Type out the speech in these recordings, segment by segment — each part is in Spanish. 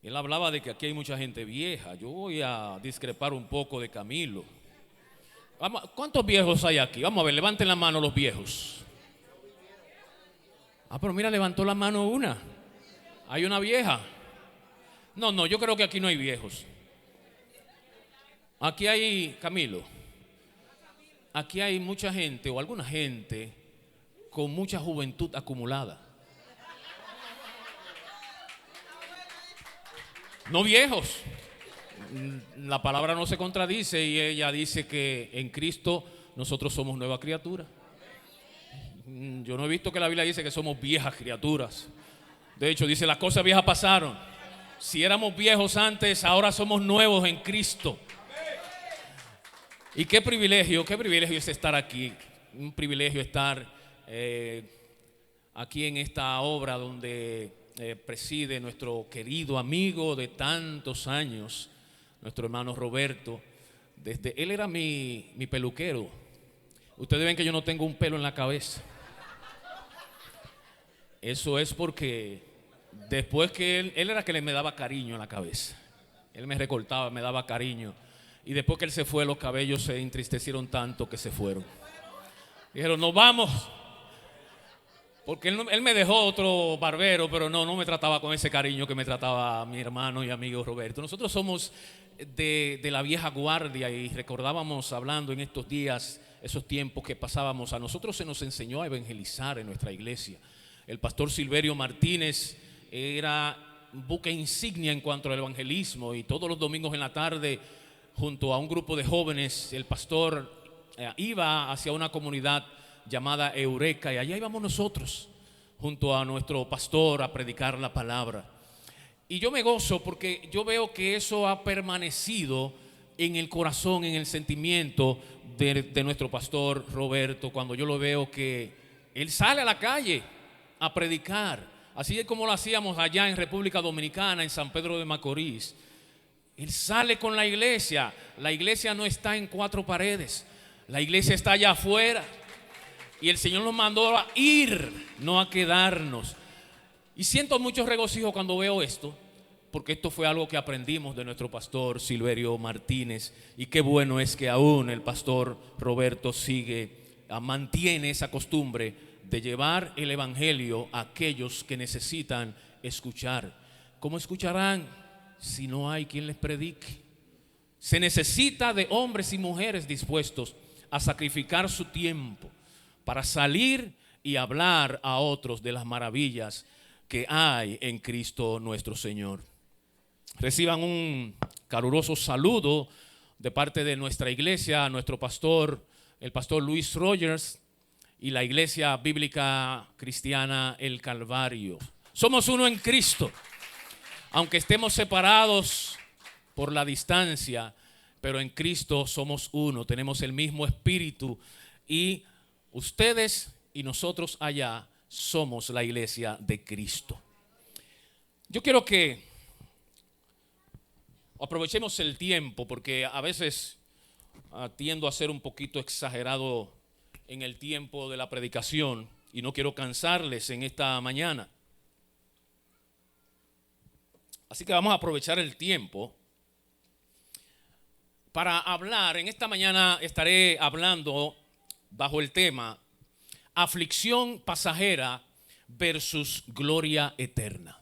Él hablaba de que aquí hay mucha gente vieja. Yo voy a discrepar un poco de Camilo. ¿Cuántos viejos hay aquí? Vamos a ver, levanten la mano los viejos. Pero mira, levantó la mano una. Hay una vieja. No, yo creo que aquí no hay viejos. Aquí hay, Camilo, aquí hay mucha gente o alguna gente con mucha juventud acumulada. No viejos. La palabra no se contradice y ella dice que en Cristo nosotros somos nueva criatura. Yo no he visto que la Biblia dice que somos viejas criaturas. De hecho, dice las cosas viejas pasaron. Si éramos viejos antes, ahora somos nuevos en Cristo. Y qué privilegio es estar aquí. Un privilegio estar aquí en esta obra donde preside nuestro querido amigo de tantos años, nuestro hermano Roberto. Él era mi peluquero. Ustedes ven que yo no tengo un pelo en la cabeza. Eso es porque después que él era que me daba cariño en la cabeza. Él me recortaba, me daba cariño. Y después que él se fue, los cabellos se entristecieron tanto que se fueron. Dijeron, nos vamos. Porque él me dejó otro barbero, pero no me trataba con ese cariño que me trataba mi hermano y amigo Roberto. Nosotros somos de la vieja guardia y recordábamos hablando en estos días, esos tiempos que pasábamos. A nosotros se nos enseñó a evangelizar en nuestra iglesia. El pastor Silverio Martínez era buque insignia en cuanto al evangelismo y todos los domingos en la tarde, junto a un grupo de jóvenes, el pastor iba hacia una comunidad llamada Eureka y allá íbamos nosotros junto a nuestro pastor a predicar la palabra. Y yo me gozo porque yo veo que eso ha permanecido en el corazón, en el sentimiento de nuestro pastor Roberto. Cuando yo lo veo que él sale a la calle a predicar, así es como lo hacíamos allá en República Dominicana, en San Pedro de Macorís. Él sale con la iglesia. La iglesia no está en cuatro paredes, la iglesia está allá afuera. Y el Señor nos mandó a ir, no a quedarnos. Y siento mucho regocijo cuando veo esto, porque esto fue algo que aprendimos de nuestro pastor Silverio Martínez. Y qué bueno es que aún el pastor Roberto mantiene esa costumbre de llevar el evangelio a aquellos que necesitan escuchar. ¿Cómo escucharán si no hay quien les predique? Se necesita de hombres y mujeres dispuestos a sacrificar su tiempo para salir y hablar a otros de las maravillas que hay en Cristo nuestro Señor. Reciban un caluroso saludo de parte de nuestra iglesia, nuestro pastor, el pastor Luis Rogers, y la Iglesia Bíblica Cristiana El Calvario. Somos uno en Cristo, aunque estemos separados por la distancia, pero en Cristo somos uno, tenemos el mismo espíritu y ustedes y nosotros allá somos la iglesia de Cristo. Yo quiero que aprovechemos el tiempo porque a veces tiendo a ser un poquito exagerado en el tiempo de la predicación y no quiero cansarles en esta mañana. Así que vamos a aprovechar el tiempo para hablar. En esta mañana estaré hablando bajo el tema aflicción pasajera versus gloria eterna.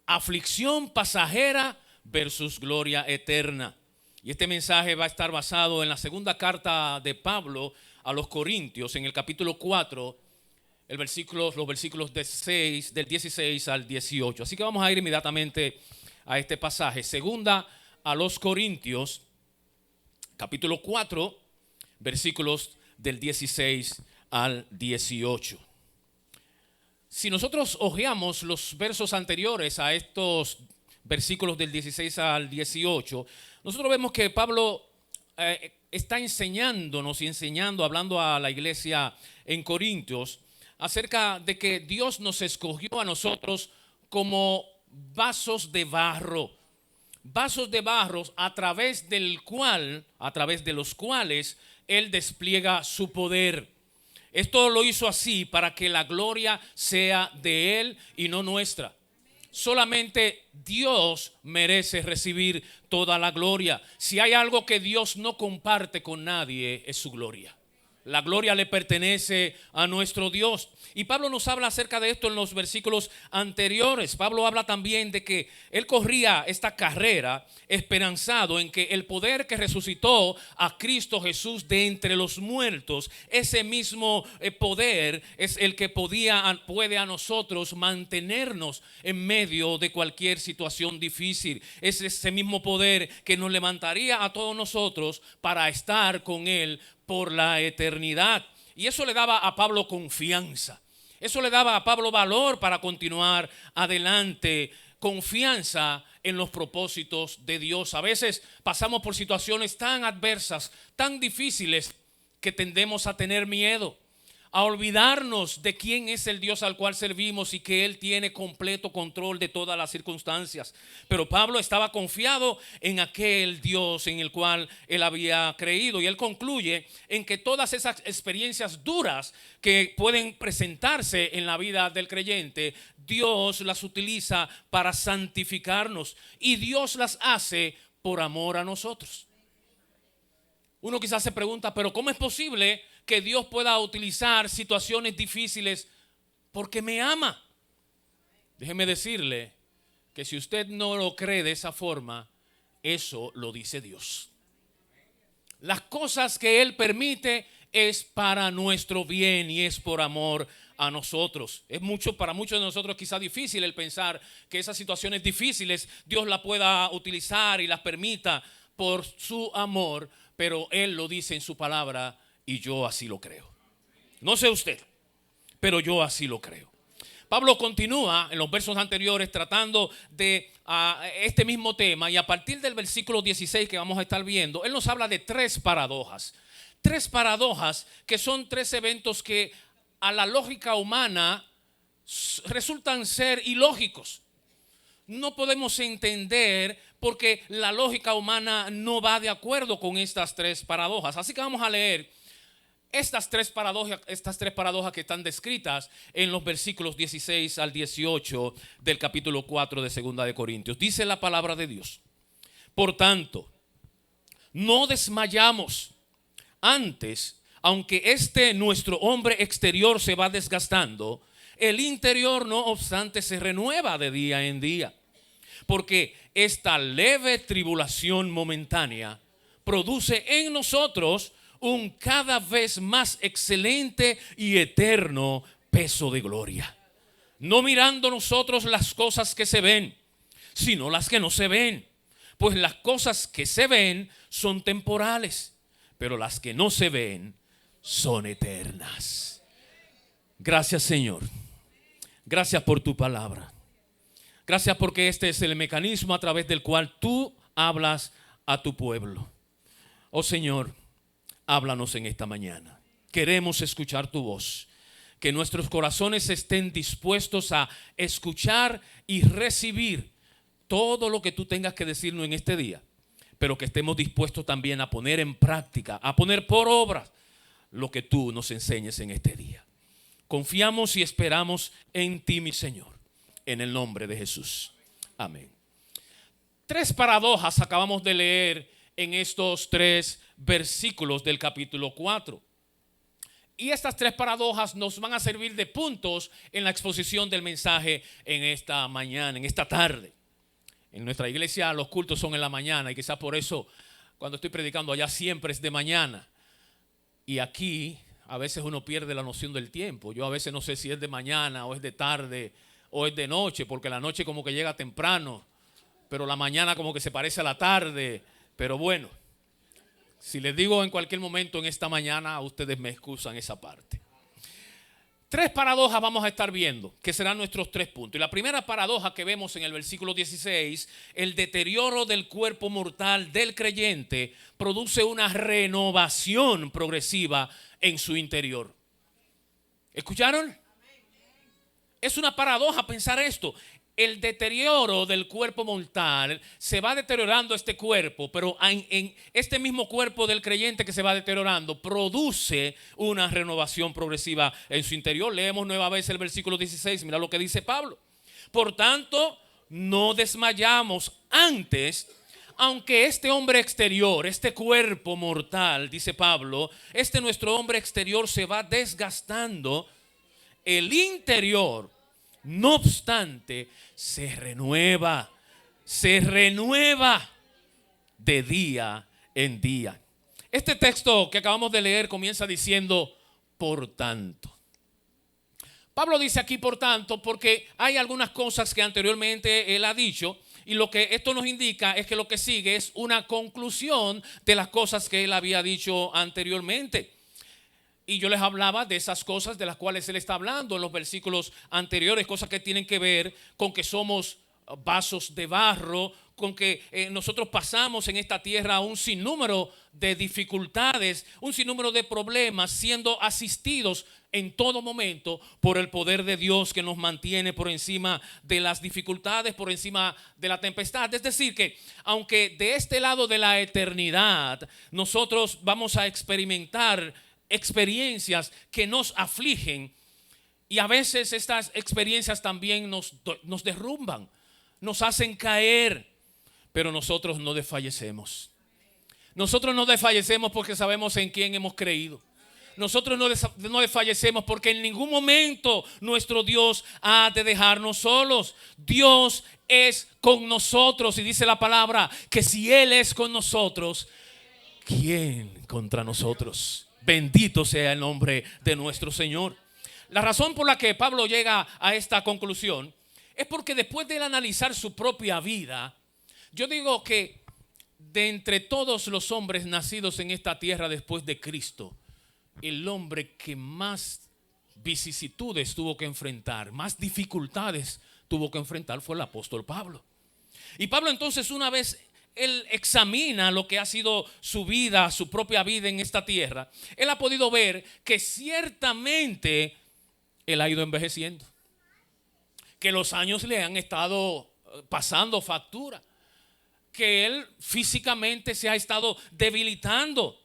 Aflicción pasajera versus gloria eterna. Y este mensaje va a estar basado en la segunda carta de Pablo a los Corintios, en el capítulo 4, los versículos del 16 al 18. Así que vamos a ir inmediatamente a este pasaje. Segunda a los Corintios, capítulo 4, versículos del 16 al 18. Si nosotros hojeamos los versos anteriores a estos versículos del 16 al 18, nosotros vemos que Pablo está enseñando, hablando a la iglesia en Corintios, acerca de que Dios nos escogió a nosotros como vasos de barro a través de los cuales Él despliega su poder. Esto lo hizo así para que la gloria sea de Él y no nuestra. solamente Dios merece recibir toda la gloria. Si hay algo que Dios no comparte con nadie, es su gloria. La gloria le pertenece a nuestro Dios. Y Pablo nos habla acerca de esto en los versículos anteriores. Pablo habla también de que él corría esta carrera esperanzado en que el poder que resucitó a Cristo Jesús de entre los muertos, ese mismo poder es el que puede a nosotros mantenernos en medio de cualquier situación difícil. Es ese mismo poder que nos levantaría a todos nosotros para estar con Él por la eternidad. Y eso le daba a Pablo confianza. Eso le daba a Pablo valor para continuar adelante. Confianza en los propósitos de Dios. A veces pasamos por situaciones tan adversas, tan difíciles, que tendemos a tener miedo, a olvidarnos de quién es el Dios al cual servimos y que Él tiene completo control de todas las circunstancias. Pero Pablo estaba confiado en aquel Dios en el cual él había creído, y él concluye en que todas esas experiencias duras que pueden presentarse en la vida del creyente, Dios las utiliza para santificarnos, y Dios las hace por amor a nosotros. Uno quizás se pregunta, pero ¿cómo es posible que Dios pueda utilizar situaciones difíciles porque me ama? Déjeme decirle que si usted no lo cree de esa forma, eso lo dice Dios. Las cosas que Él permite es para nuestro bien y es por amor a nosotros. Es para muchos de nosotros quizá difícil el pensar que esas situaciones difíciles Dios las pueda utilizar y las permita por su amor, pero Él lo dice en su palabra. Y yo así lo creo. No sé usted, pero yo así lo creo. Pablo continúa en los versos anteriores tratando de este mismo tema, y a partir del versículo 16 que vamos a estar viendo, él nos habla de tres paradojas. Tres paradojas que son tres eventos que a la lógica humana resultan ser ilógicos. No podemos entender porque la lógica humana no va de acuerdo con estas tres paradojas. Así que vamos a leer estas tres paradojas que están descritas en los versículos 16 al 18 del capítulo 4 de 2 de Corintios. Dice la palabra de Dios: por tanto, no desmayamos. Antes, aunque nuestro hombre exterior se va desgastando, el interior no obstante se renueva de día en día. Porque esta leve tribulación momentánea produce en nosotros un cada vez más excelente y eterno peso de gloria. No mirando nosotros las cosas que se ven, sino las que no se ven. Pues las cosas que se ven son temporales, pero las que no se ven son eternas. Gracias, Señor. Gracias por tu palabra. Gracias porque este es el mecanismo a través del cual tú hablas a tu pueblo. Oh Señor, háblanos en esta mañana. Queremos escuchar tu voz. Que nuestros corazones estén dispuestos a escuchar y recibir todo lo que tú tengas que decirnos en este día. Pero que estemos dispuestos también a poner en práctica, a poner por obra lo que tú nos enseñes en este día. Confiamos y esperamos en ti, mi Señor. En el nombre de Jesús. Amén. Tres paradojas acabamos de leer en estos tres versículos del capítulo 4. Y estas tres paradojas nos van a servir de puntos en la exposición del mensaje en esta mañana, en esta tarde. En nuestra iglesia los cultos son en la mañana, y quizás por eso cuando estoy predicando allá siempre es de mañana. Y aquí a veces uno pierde la noción del tiempo. Yo a veces no sé si es de mañana o es de tarde o es de noche, porque la noche como que llega temprano, pero la mañana como que se parece a la tarde. Pero bueno, si les digo en cualquier momento en esta mañana, ustedes me excusan esa parte. Tres paradojas vamos a estar viendo, que serán nuestros tres puntos. Y la primera paradoja que vemos en el versículo 16, el deterioro del cuerpo mortal del creyente produce una renovación progresiva en su interior. ¿Escucharon? Es una paradoja pensar esto. El deterioro del cuerpo mortal, se va deteriorando este cuerpo, pero en este mismo cuerpo del creyente que se va deteriorando produce una renovación progresiva en su interior. Leemos nueva vez el versículo 16, mira lo que dice Pablo. Por tanto, no desmayamos. Antes, aunque este hombre exterior, este cuerpo mortal, dice Pablo, nuestro hombre exterior se va desgastando, el interior, no obstante, se renueva de día en día. Este texto que acabamos de leer comienza diciendo, por tanto. Pablo dice aquí por tanto porque hay algunas cosas que anteriormente él ha dicho, y lo que esto nos indica es que lo que sigue es una conclusión de las cosas que él había dicho anteriormente. Y yo les hablaba de esas cosas de las cuales él está hablando en los versículos anteriores, cosas que tienen que ver con que somos vasos de barro, con que nosotros pasamos en esta tierra un sinnúmero de dificultades, un sinnúmero de problemas, siendo asistidos en todo momento por el poder de Dios que nos mantiene por encima de las dificultades, por encima de la tempestad. Es decir que aunque de este lado de la eternidad nosotros vamos a experimentar experiencias que nos afligen, y a veces estas experiencias también nos derrumban, nos hacen caer, pero nosotros no desfallecemos. Nosotros no desfallecemos porque sabemos en quién hemos creído. Nosotros no desfallecemos porque en ningún momento nuestro Dios ha de dejarnos solos. Dios es con nosotros, y dice la palabra que si Él es con nosotros, ¿quién contra nosotros? Bendito sea el nombre de nuestro Señor. La razón por la que Pablo llega a esta conclusión es porque después de él analizar su propia vida, yo digo que de entre todos los hombres nacidos en esta tierra después de Cristo, el hombre que más vicisitudes tuvo que enfrentar, más dificultades tuvo que enfrentar, fue el apóstol Pablo. Y Pablo entonces, una vez él examina lo que ha sido su vida, su propia vida en esta tierra, él ha podido ver que ciertamente él ha ido envejeciendo, que los años le han estado pasando factura, que él físicamente se ha estado debilitando,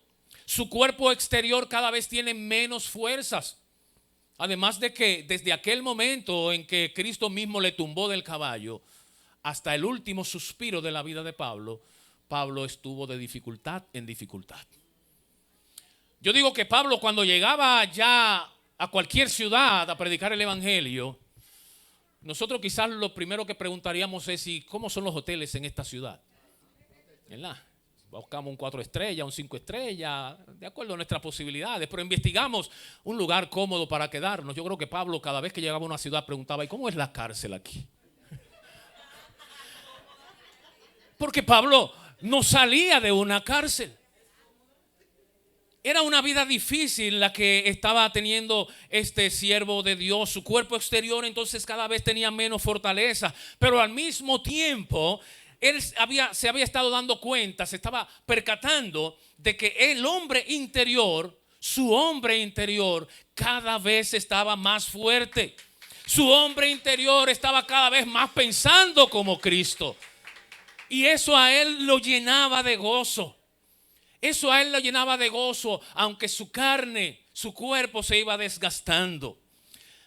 su cuerpo exterior cada vez tiene menos fuerzas. Además de que desde aquel momento en que Cristo mismo le tumbó del caballo hasta el último suspiro de la vida de Pablo, Pablo estuvo de dificultad en dificultad. Yo digo que Pablo, cuando llegaba ya a cualquier ciudad a predicar el evangelio, nosotros quizás lo primero que preguntaríamos es ¿cómo son los hoteles en esta ciudad? ¿Verdad? Buscamos un 4 estrellas, un 5 estrellas, de acuerdo a nuestras posibilidades, pero investigamos un lugar cómodo para quedarnos. Yo creo que Pablo, cada vez que llegaba a una ciudad, preguntaba: ¿y cómo es la cárcel aquí? Porque Pablo no salía de una cárcel. Era una vida difícil la que estaba teniendo este siervo de Dios. Su cuerpo exterior entonces cada vez tenía menos fortaleza, pero al mismo tiempo él se había estado dando cuenta, se estaba percatando de que el hombre interior, su hombre interior, cada vez estaba más fuerte. Su hombre interior estaba cada vez más pensando como Cristo. Y eso a él lo llenaba de gozo. Eso a él lo llenaba de gozo, aunque su carne, su cuerpo se iba desgastando.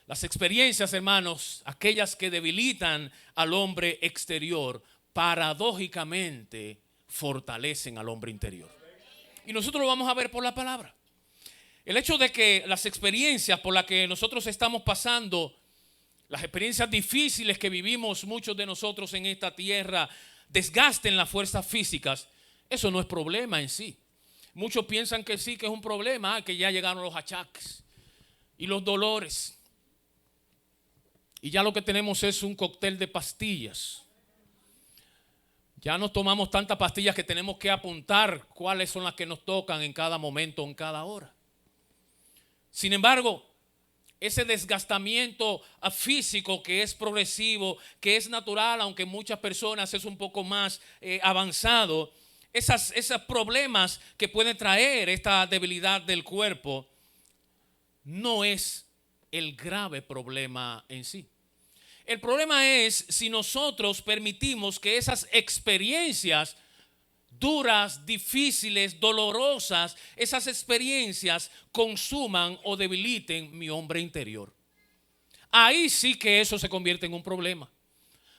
Las experiencias, hermanos, aquellas que debilitan al hombre exterior, paradójicamente fortalecen al hombre interior. Y nosotros lo vamos a ver por la palabra. El hecho de que las experiencias por las que nosotros estamos pasando, las experiencias difíciles que vivimos muchos de nosotros en esta tierra, desgasten las fuerzas físicas, eso no es problema en sí. Muchos piensan que sí, que es un problema, que ya llegaron los achaques y los dolores. Y ya lo que tenemos es un cóctel de pastillas. Ya no tomamos tantas pastillas que tenemos que apuntar cuáles son las que nos tocan en cada momento, en cada hora. Sin embargo, ese desgastamiento físico que es progresivo, que es natural, aunque en muchas personas es un poco más avanzado, esos problemas que pueden traer esta debilidad del cuerpo, no es el grave problema en sí. El problema es si nosotros permitimos que esas experiencias duras, difíciles, dolorosas, esas experiencias consuman o debiliten mi hombre interior. Ahí sí que eso se convierte en un problema.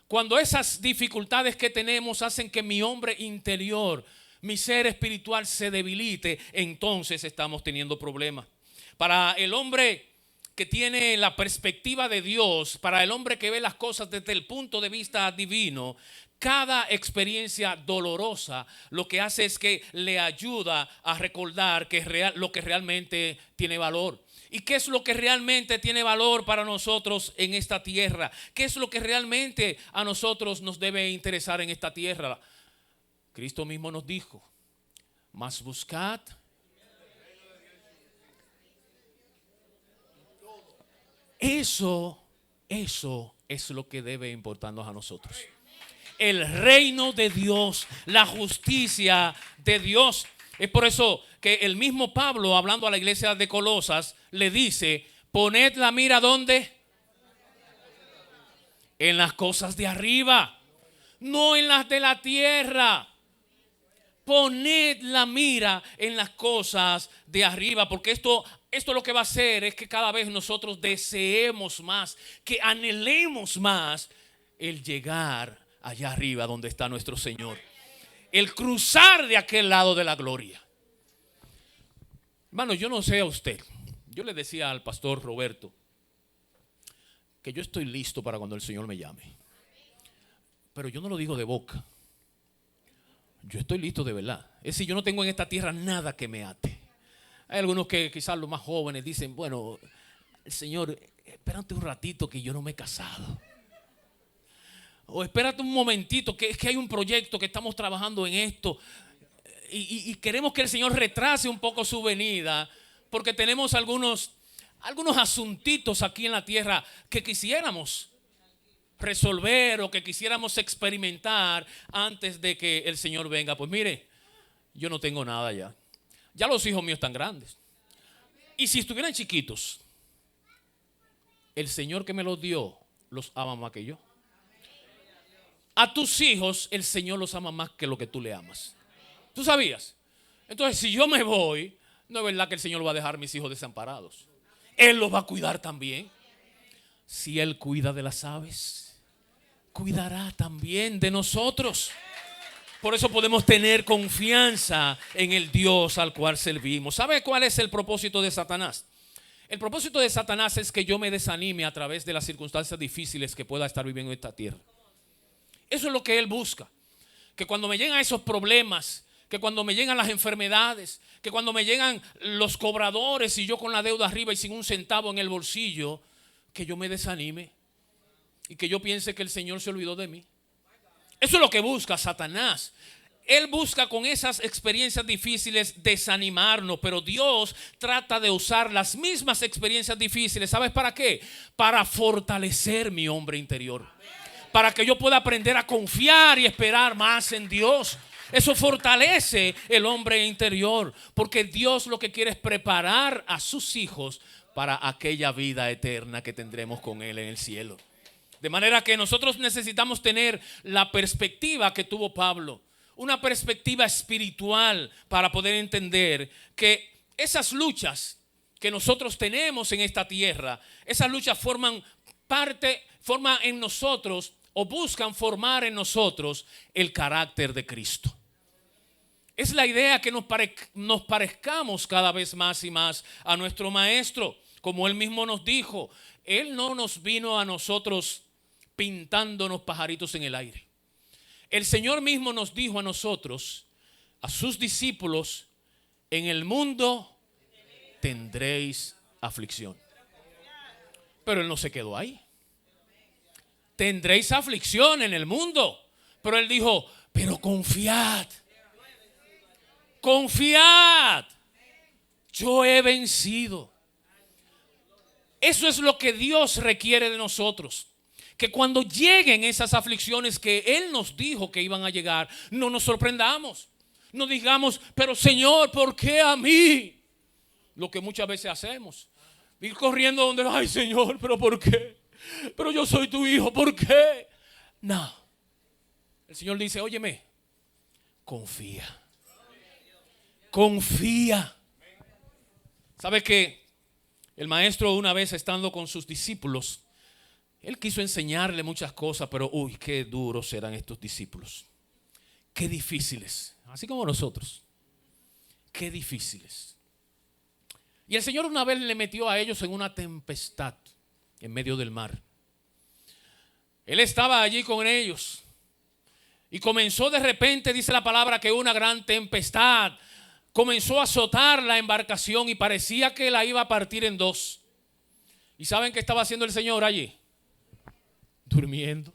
Cuando esas dificultades que tenemos hacen que mi hombre interior, mi ser espiritual se debilite, entonces estamos teniendo problemas. Para el hombre que tiene la perspectiva de Dios, para el hombre que ve las cosas desde el punto de vista divino, cada experiencia dolorosa lo que hace es que le ayuda a recordar que es lo que realmente tiene valor. ¿Y qué es lo que realmente tiene valor para nosotros en esta tierra? ¿Qué es lo que realmente a nosotros nos debe interesar en esta tierra? Cristo mismo nos dijo, mas buscad. Eso es lo que debe importarnos a nosotros. El reino de Dios, la justicia de Dios. Es por eso que el mismo Pablo, hablando a la iglesia de Colosas, le dice, poned la mira ¿dónde? En las cosas de arriba, no en las de la tierra. Poned la mira en las cosas de arriba, porque esto lo que va a hacer es que cada vez nosotros deseemos más, que anhelemos más el llegar allá arriba donde está nuestro Señor. El cruzar de aquel lado de la gloria. Hermano, yo no sé a usted. Yo le decía al pastor Roberto que yo estoy listo para cuando el Señor me llame. Pero yo no lo digo de boca. Yo estoy listo de verdad. Es decir, yo no tengo en esta tierra nada que me ate. Hay algunos que quizás los más jóvenes dicen, bueno, Señor, espérate un ratito que yo no me he casado. O espérate un momentito que es que hay un proyecto que estamos trabajando en esto. Y queremos que el Señor retrase un poco su venida. Porque tenemos algunos asuntitos aquí en la tierra que quisiéramos resolver o que quisiéramos experimentar antes de que el Señor venga. Pues mire, yo no tengo nada ya. Ya los hijos míos están grandes. Y si estuvieran chiquitos, el Señor que me los dio los ama más que yo. A tus hijos el Señor los ama más que lo que tú le amas. ¿Tú sabías? Entonces si yo me voy, no es verdad que el Señor va a dejar a mis hijos desamparados. Él los va a cuidar también. Si Él cuida de las aves, cuidará también de nosotros. Por eso podemos tener confianza en el Dios al cual servimos. ¿Sabe cuál es el propósito de Satanás? El propósito de Satanás es que yo me desanime a través de las circunstancias difíciles que pueda estar viviendo en esta tierra. Eso es lo que él busca. Que cuando me llegan esos problemas, que cuando me llegan las enfermedades, que cuando me llegan los cobradores y yo con la deuda arriba y sin un centavo en el bolsillo, que yo me desanime y que yo piense que el Señor se olvidó de mí. Eso es lo que busca Satanás. Él busca con esas experiencias difíciles desanimarnos, pero Dios trata de usar las mismas experiencias difíciles. ¿Sabes para qué? Para fortalecer mi hombre interior. Para que yo pueda aprender a confiar y esperar más en Dios. Eso fortalece el hombre interior, porque Dios lo que quiere es preparar a sus hijos para aquella vida eterna que tendremos con Él en el cielo. De manera que nosotros necesitamos tener la perspectiva que tuvo Pablo, una perspectiva espiritual para poder entender que esas luchas que nosotros tenemos en esta tierra, esas luchas forman en nosotros o buscan formar en nosotros el carácter de Cristo. Es la idea que nos parezcamos cada vez más y más a nuestro Maestro. Como Él mismo nos dijo, Él no nos vino a nosotros pintándonos pajaritos en el aire. El Señor mismo nos dijo a nosotros, a sus discípulos, en el mundo tendréis aflicción. Pero Él no se quedó ahí. Tendréis aflicción en el mundo. Pero Él dijo, pero confiad. Confiad. Yo he vencido. Eso es lo que Dios requiere de nosotros. Que cuando lleguen esas aflicciones que Él nos dijo que iban a llegar, no nos sorprendamos. No digamos, pero Señor, ¿por qué a mí? Lo que muchas veces hacemos. Ir corriendo donde, ay Señor, pero ¿por qué? Pero yo soy tu hijo, ¿por qué? No. El Señor dice, óyeme, confía. Confía. ¿Sabe qué? El maestro una vez estando con sus discípulos Él quiso enseñarle muchas cosas, pero uy, qué duros eran estos discípulos. Qué difíciles, así como nosotros. Qué difíciles. Y el Señor una vez le metió a ellos en una tempestad en medio del mar. Él estaba allí con ellos y comenzó de repente, dice la palabra, que una gran tempestad comenzó a azotar la embarcación y parecía que la iba a partir en dos. ¿Y saben qué estaba haciendo el Señor allí? Durmiendo.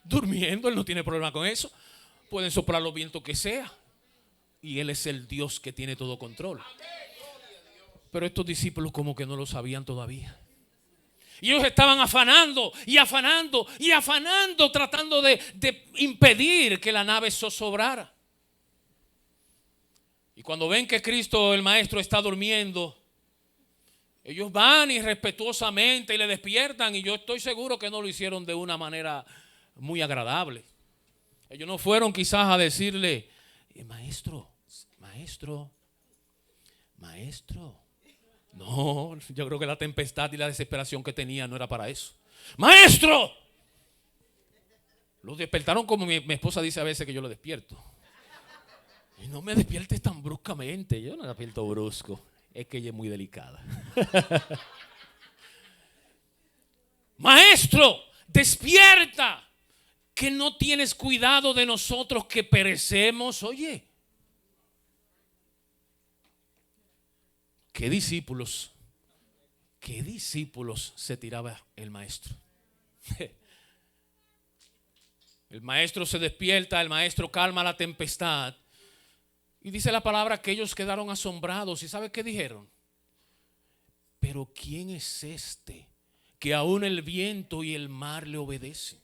Durmiendo, Él no tiene problema con eso. Pueden soplar los vientos que sea. Y Él es el Dios que tiene todo control. Pero estos discípulos como que no lo sabían todavía. Y ellos estaban afanando y afanando y afanando, tratando de impedir que la nave zozobrara. Y cuando ven que Cristo, el Maestro, está durmiendo, ellos van y respetuosamente y le despiertan. Y yo estoy seguro que no lo hicieron de una manera muy agradable. Ellos no fueron quizás a decirle, maestro. No, yo creo que la tempestad y la desesperación que tenía no era para eso. ¡Maestro! Los despertaron como mi esposa dice a veces que yo lo despierto. Y no me despiertes tan bruscamente. Yo no la despierto brusco. Es que ella es muy delicada. Maestro, despierta. Que no tienes cuidado de nosotros que perecemos. Oye. ¿Qué discípulos se tiraba el Maestro? El Maestro se despierta, el Maestro calma la tempestad. Y dice la palabra que ellos quedaron asombrados. ¿Y sabe qué dijeron? Pero ¿quién es este que aún el viento y el mar le obedecen?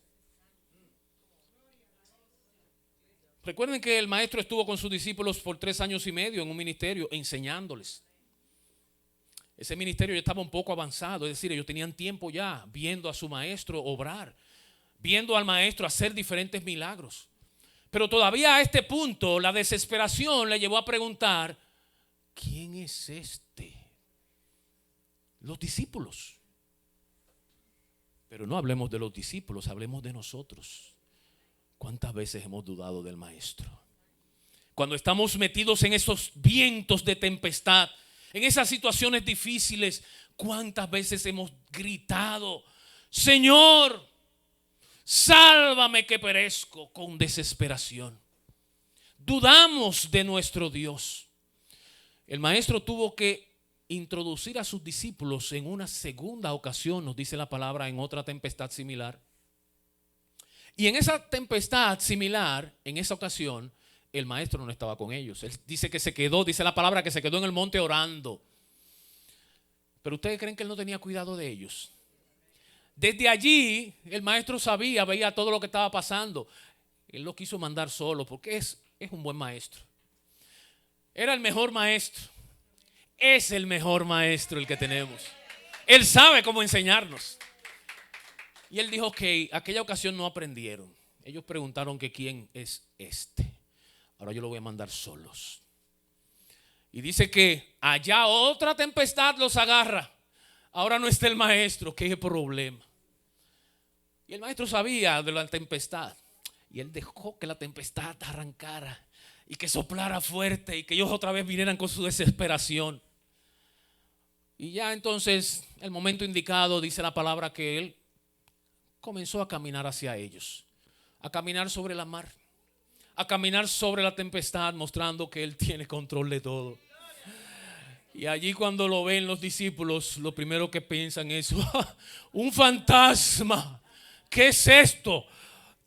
Recuerden que el Maestro estuvo con sus discípulos por 3 años y medio en un ministerio enseñándoles. Ese ministerio ya estaba un poco avanzado, es decir, ellos tenían tiempo ya viendo a su Maestro obrar, viendo al Maestro hacer diferentes milagros. Pero todavía a este punto la desesperación le llevó a preguntar, ¿quién es este? Los discípulos. Pero no hablemos de los discípulos, hablemos de nosotros. ¿Cuántas veces hemos dudado del Maestro? Cuando estamos metidos en esos vientos de tempestad, en esas situaciones difíciles, ¿cuántas veces hemos gritado, Señor, sálvame que perezco, con desesperación? Dudamos de nuestro Dios. El Maestro tuvo que introducir a sus discípulos en una segunda ocasión, nos dice la palabra, en otra tempestad similar. Y en esa tempestad similar, en esa ocasión, el Maestro no estaba con ellos. Él dice que se quedó, dice la palabra que se quedó en el monte orando. Pero ustedes creen que él no tenía cuidado de ellos. Desde allí el Maestro sabía, veía todo lo que estaba pasando. Él lo quiso mandar solo porque es un buen maestro. Era el mejor maestro. Es el mejor maestro el que tenemos. Él sabe cómo enseñarnos. Y él dijo que aquella ocasión no aprendieron. Ellos preguntaron que quién es este. Ahora yo lo voy a mandar solos. Y dice que allá otra tempestad los agarra. Ahora no está el Maestro. ¿Qué problema? Y el Maestro sabía de la tempestad. Y él dejó que la tempestad arrancara. Y que soplara fuerte. Y que ellos otra vez vinieran con su desesperación. Y ya entonces, el momento indicado, dice la palabra que él comenzó a caminar hacia ellos. A caminar sobre la mar. A caminar sobre la tempestad, mostrando que él tiene control de todo. Y allí cuando lo ven los discípulos, lo primero que piensan es, un fantasma. ¿Qué es esto?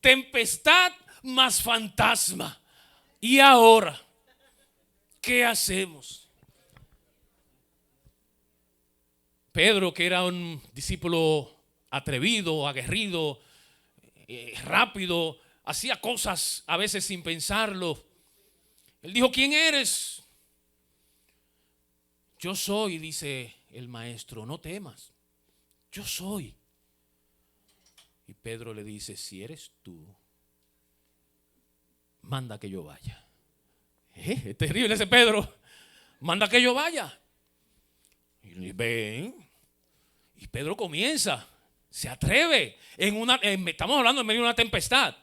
Tempestad más fantasma. ¿Y ahora qué hacemos? Pedro, que era un discípulo atrevido, aguerrido, rápido, hacía cosas a veces sin pensarlo. Él dijo, ¿quién eres? Yo soy, dice el Maestro, no temas. Yo soy. Y Pedro le dice, si eres tú, manda que yo vaya. Es terrible ese Pedro. Manda que yo vaya. Y ven. Y Pedro comienza. Se atreve estamos hablando en medio de una tempestad.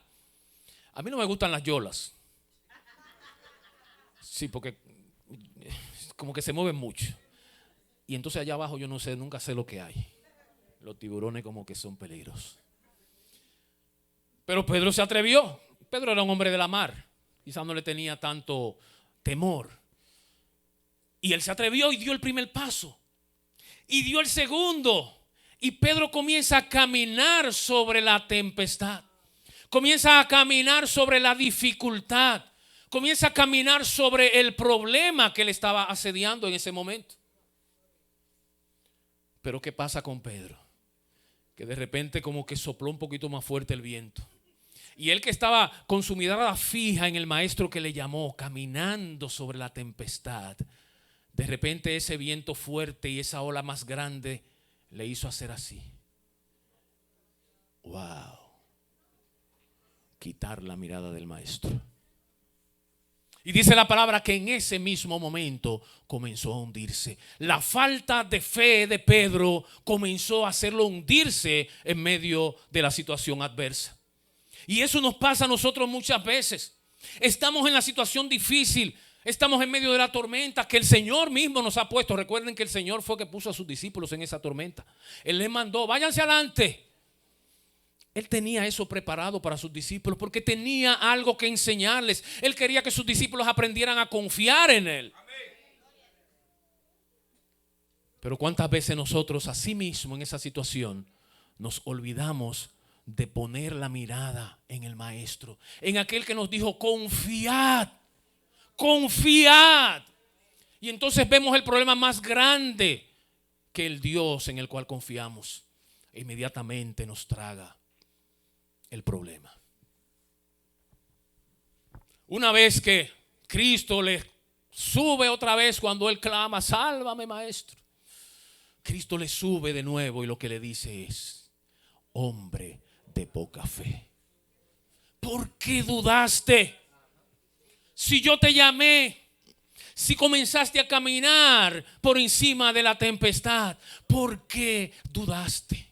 A mí no me gustan las yolas. Sí, porque como que se mueven mucho. Y entonces allá abajo yo no sé, nunca sé lo que hay. Los tiburones como que son peligrosos. Pero Pedro se atrevió. Pedro era un hombre de la mar. Quizás no le tenía tanto temor. Y él se atrevió y dio el primer paso. Y dio el segundo. Y Pedro comienza a caminar sobre la tempestad. Comienza a caminar sobre la dificultad. Comienza a caminar sobre el problema que le estaba asediando en ese momento. Pero ¿qué pasa con Pedro? Que de repente como que sopló un poquito más fuerte el viento. Y él, que estaba con su mirada fija en el maestro que le llamó, caminando sobre la tempestad, de repente ese viento fuerte y esa ola más grande le hizo hacer así. Wow. Quitar la mirada del maestro. Y dice la palabra que en ese mismo momento comenzó a hundirse. La falta de fe de Pedro comenzó a hacerlo hundirse en medio de la situación adversa. Y eso nos pasa a nosotros muchas veces. Estamos en la situación difícil. Estamos en medio de la tormenta que el Señor mismo nos ha puesto. Recuerden que el Señor fue que puso a sus discípulos en esa tormenta. Él les mandó, váyanse adelante. Él tenía eso preparado para sus discípulos porque tenía algo que enseñarles. Él quería que sus discípulos aprendieran a confiar en Él. Pero ¿cuántas veces nosotros así mismo en esa situación nos olvidamos de poner la mirada en el Maestro? En aquel que nos dijo, confiad, confiad. Y entonces vemos el problema más grande que el Dios en el cual confiamos. E inmediatamente nos traga el problema. Una vez que Cristo le sube otra vez cuando él clama, sálvame, maestro, Cristo le sube de nuevo y lo que le dice es, hombre de poca fe, ¿por qué dudaste? Si yo te llamé, si comenzaste a caminar por encima de la tempestad, ¿por qué dudaste?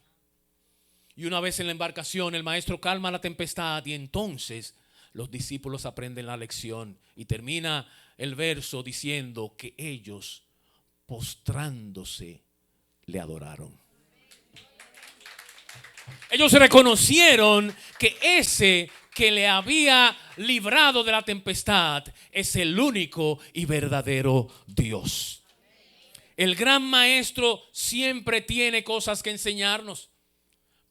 Y una vez en la embarcación el maestro calma la tempestad y entonces los discípulos aprenden la lección. Y termina el verso diciendo que ellos, postrándose, le adoraron. Ellos reconocieron que ese que le había librado de la tempestad es el único y verdadero Dios. El gran maestro siempre tiene cosas que enseñarnos.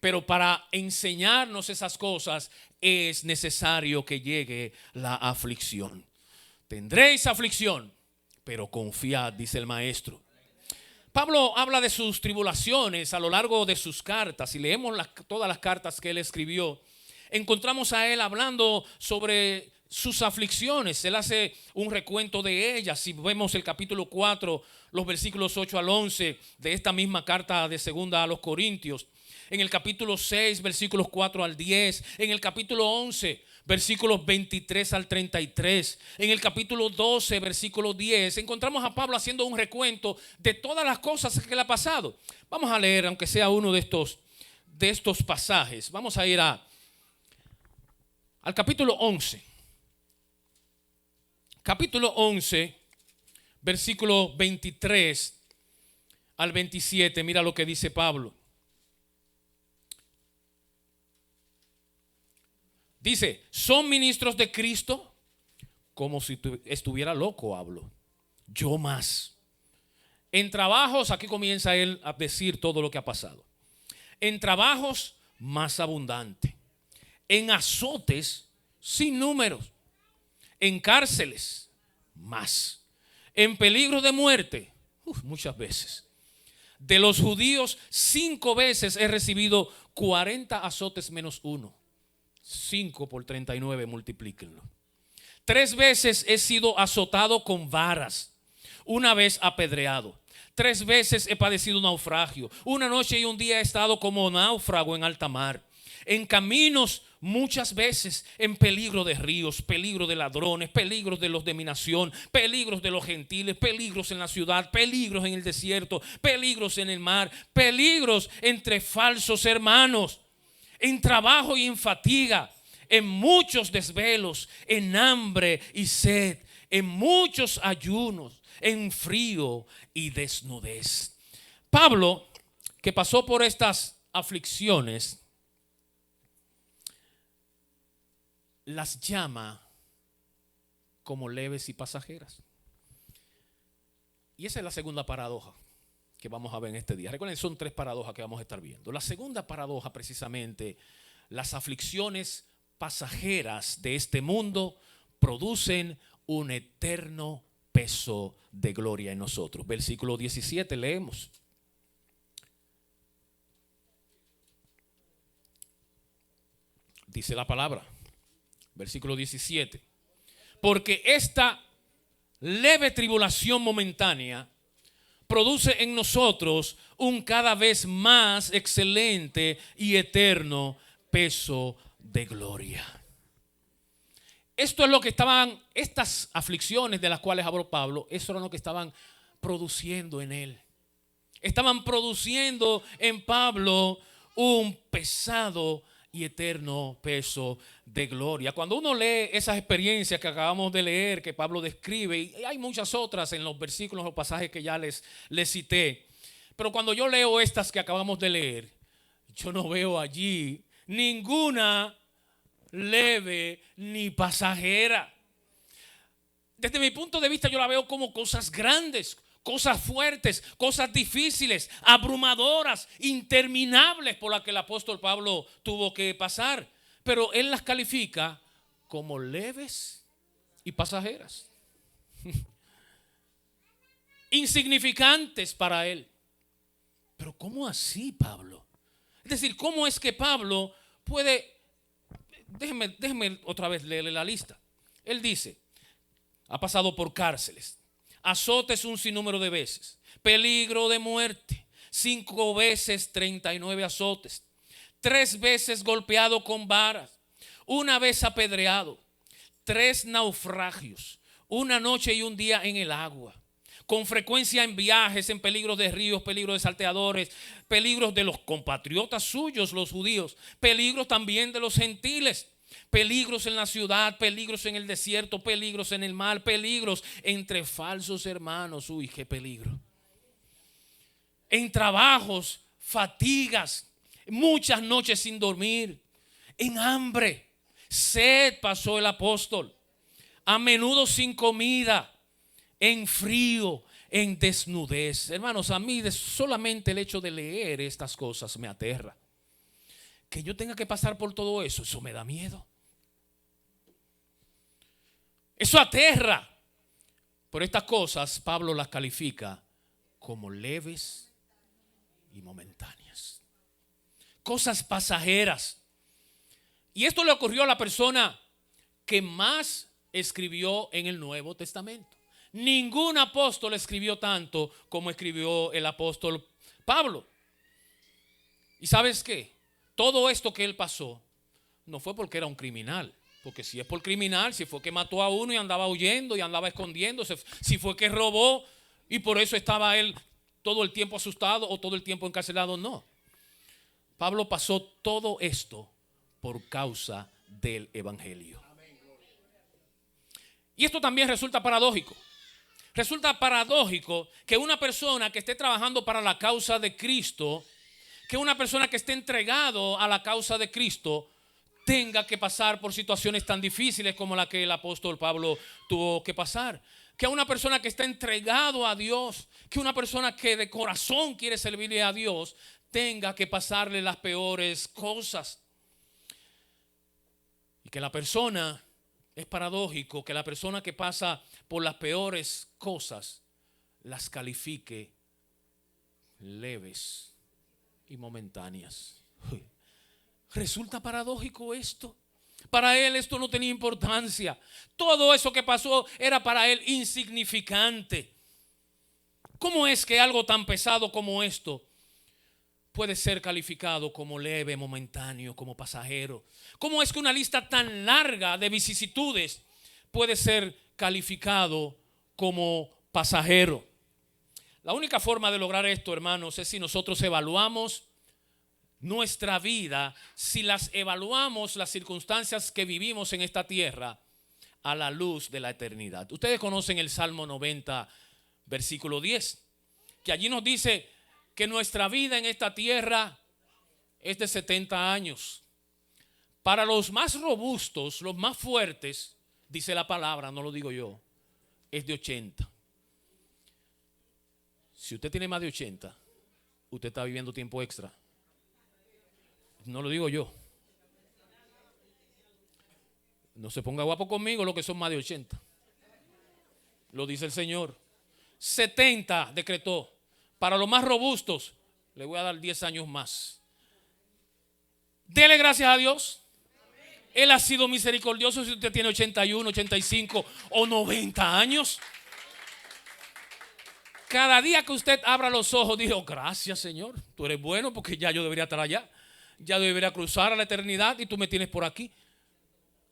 Pero para enseñarnos esas cosas es necesario que llegue la aflicción. Tendréis aflicción, pero confiad, dice el maestro. Pablo habla de sus tribulaciones a lo largo de sus cartas. Si leemos todas las cartas que él escribió, encontramos a él hablando sobre sus aflicciones. Él hace un recuento de ellas. Si vemos el capítulo 4, los versículos 8 al 11 de esta misma carta de segunda a los Corintios. En el capítulo 6, versículos 4 al 10. En el capítulo 11, versículos 23 al 33. En el capítulo 12, versículo 10. Encontramos a Pablo haciendo un recuento de todas las cosas que le ha pasado. Vamos a leer, aunque sea uno de estos pasajes. Vamos a ir al capítulo 11. Capítulo 11, versículo 23 al 27. Mira lo que dice Pablo. Dice, ¿son ministros de Cristo? Como si estuviera loco hablo. Yo más. En trabajos, aquí comienza él a decir todo lo que ha pasado. En trabajos más abundante. En azotes sin números. En cárceles más. En peligro de muerte, muchas veces. De los judíos 5 veces he recibido 40 azotes menos 1. 5 por 39, multiplíquenlo. 3 veces he sido azotado con varas. 1 vez apedreado. 3 veces he padecido naufragio. 1 noche y un día he estado como náufrago en alta mar. En caminos muchas veces en peligro de ríos, peligro de ladrones, peligros de los de mi nación, peligros de los gentiles, peligros en la ciudad, peligros en el desierto, peligros en el mar, peligros entre falsos hermanos, en trabajo y en fatiga, en muchos desvelos, en hambre y sed, en muchos ayunos, en frío y desnudez. Pablo, que pasó por estas aflicciones, las llama como leves y pasajeras. Y esa es la segunda paradoja que vamos a ver en este día. Recuerden, son 3 paradojas que vamos a estar viendo. La segunda paradoja, precisamente, las aflicciones pasajeras de este mundo producen un eterno peso de gloria en nosotros. Versículo 17, leemos. Dice la palabra, versículo 17. Porque esta leve tribulación momentánea produce en nosotros un cada vez más excelente y eterno peso de gloria. Esto es lo que estaban, estas aflicciones de las cuales habló Pablo, eso era lo que estaban produciendo en él. Estaban produciendo en Pablo un pesado y eterno peso de gloria. Cuando uno lee esas experiencias que acabamos de leer, que Pablo describe, y hay muchas otras en los versículos o pasajes que ya les cité, pero cuando yo leo estas que acabamos de leer, yo no veo allí ninguna leve ni pasajera. Desde mi punto de vista yo la veo como cosas grandes, cosas fuertes, cosas difíciles, abrumadoras, interminables por las que el apóstol Pablo tuvo que pasar. Pero él las califica como leves y pasajeras. Insignificantes para él. Pero ¿cómo así, Pablo? Es decir, ¿cómo es que Pablo puede... Déjenme otra vez leerle la lista. Él dice, ha pasado por cárceles, azotes un sinnúmero de veces, peligro de muerte, 5 veces 39 azotes, 3 veces golpeado con varas, 1 vez apedreado, 3 naufragios, 1 noche y 1 día en el agua, con frecuencia en viajes, en peligros de ríos, peligros de salteadores, peligros de los compatriotas suyos, los judíos, peligros también de los gentiles, peligros en la ciudad, peligros en el desierto, peligros en el mar, peligros entre falsos hermanos. Uy, qué peligro. En trabajos, fatigas, muchas noches sin dormir, en hambre, sed pasó el apóstol, a menudo sin comida, en frío, en desnudez. Hermanos, a mí solamente el hecho de leer estas cosas me aterra. Que yo tenga que pasar por todo eso, eso me da miedo. Eso aterra. Pero estas cosas Pablo las califica como leves y momentáneas. Cosas pasajeras. Y esto le ocurrió a la persona que más escribió en el Nuevo Testamento. Ningún apóstol escribió tanto como escribió el apóstol Pablo. ¿Y sabes qué? Todo esto que él pasó no fue porque era un criminal. Porque si es por criminal, si fue que mató a uno y andaba huyendo y andaba escondiéndose, si fue que robó y por eso estaba él todo el tiempo asustado o todo el tiempo encarcelado, no. Pablo pasó todo esto por causa del evangelio. Y esto también resulta paradójico. Resulta paradójico que una persona que esté trabajando para la causa de Cristo, que una persona que esté entregado a la causa de Cristo, tenga que pasar por situaciones tan difíciles como la que el apóstol Pablo tuvo que pasar. Que una persona que está entregado a Dios, que una persona que de corazón quiere servirle a Dios, tenga que pasarle las peores cosas. Y que la persona, es paradójico, que la persona que pasa por las peores cosas, las califique leves y momentáneas. Resulta paradójico esto. Para él esto no tenía importancia. Todo eso que pasó era para él insignificante. ¿Cómo es que algo tan pesado como esto puede ser calificado como leve, momentáneo, como pasajero? ¿Cómo es que una lista tan larga de vicisitudes puede ser calificado como pasajero? La única forma de lograr esto, hermanos, es si nosotros evaluamos nuestra vida, si las evaluamos las circunstancias que vivimos en esta tierra a la luz de la eternidad. Ustedes conocen el Salmo 90, versículo 10, que allí nos dice que nuestra vida en esta tierra es de 70 años. Para los más robustos, los más fuertes, dice la palabra, no lo digo yo, es de 80. Si usted tiene más de 80, usted está viviendo tiempo extra. No lo digo yo. No se ponga guapo conmigo los que son más de 80. Lo dice el Señor. 70 decretó. Para los más robustos, le voy a dar 10 años más. Dele gracias a Dios. Él ha sido misericordioso si usted tiene 81, 85 o 90 años. Cada día que usted abra los ojos, dijo, gracias Señor, tú eres bueno porque ya yo debería estar allá. Ya debería cruzar a la eternidad y tú me tienes por aquí.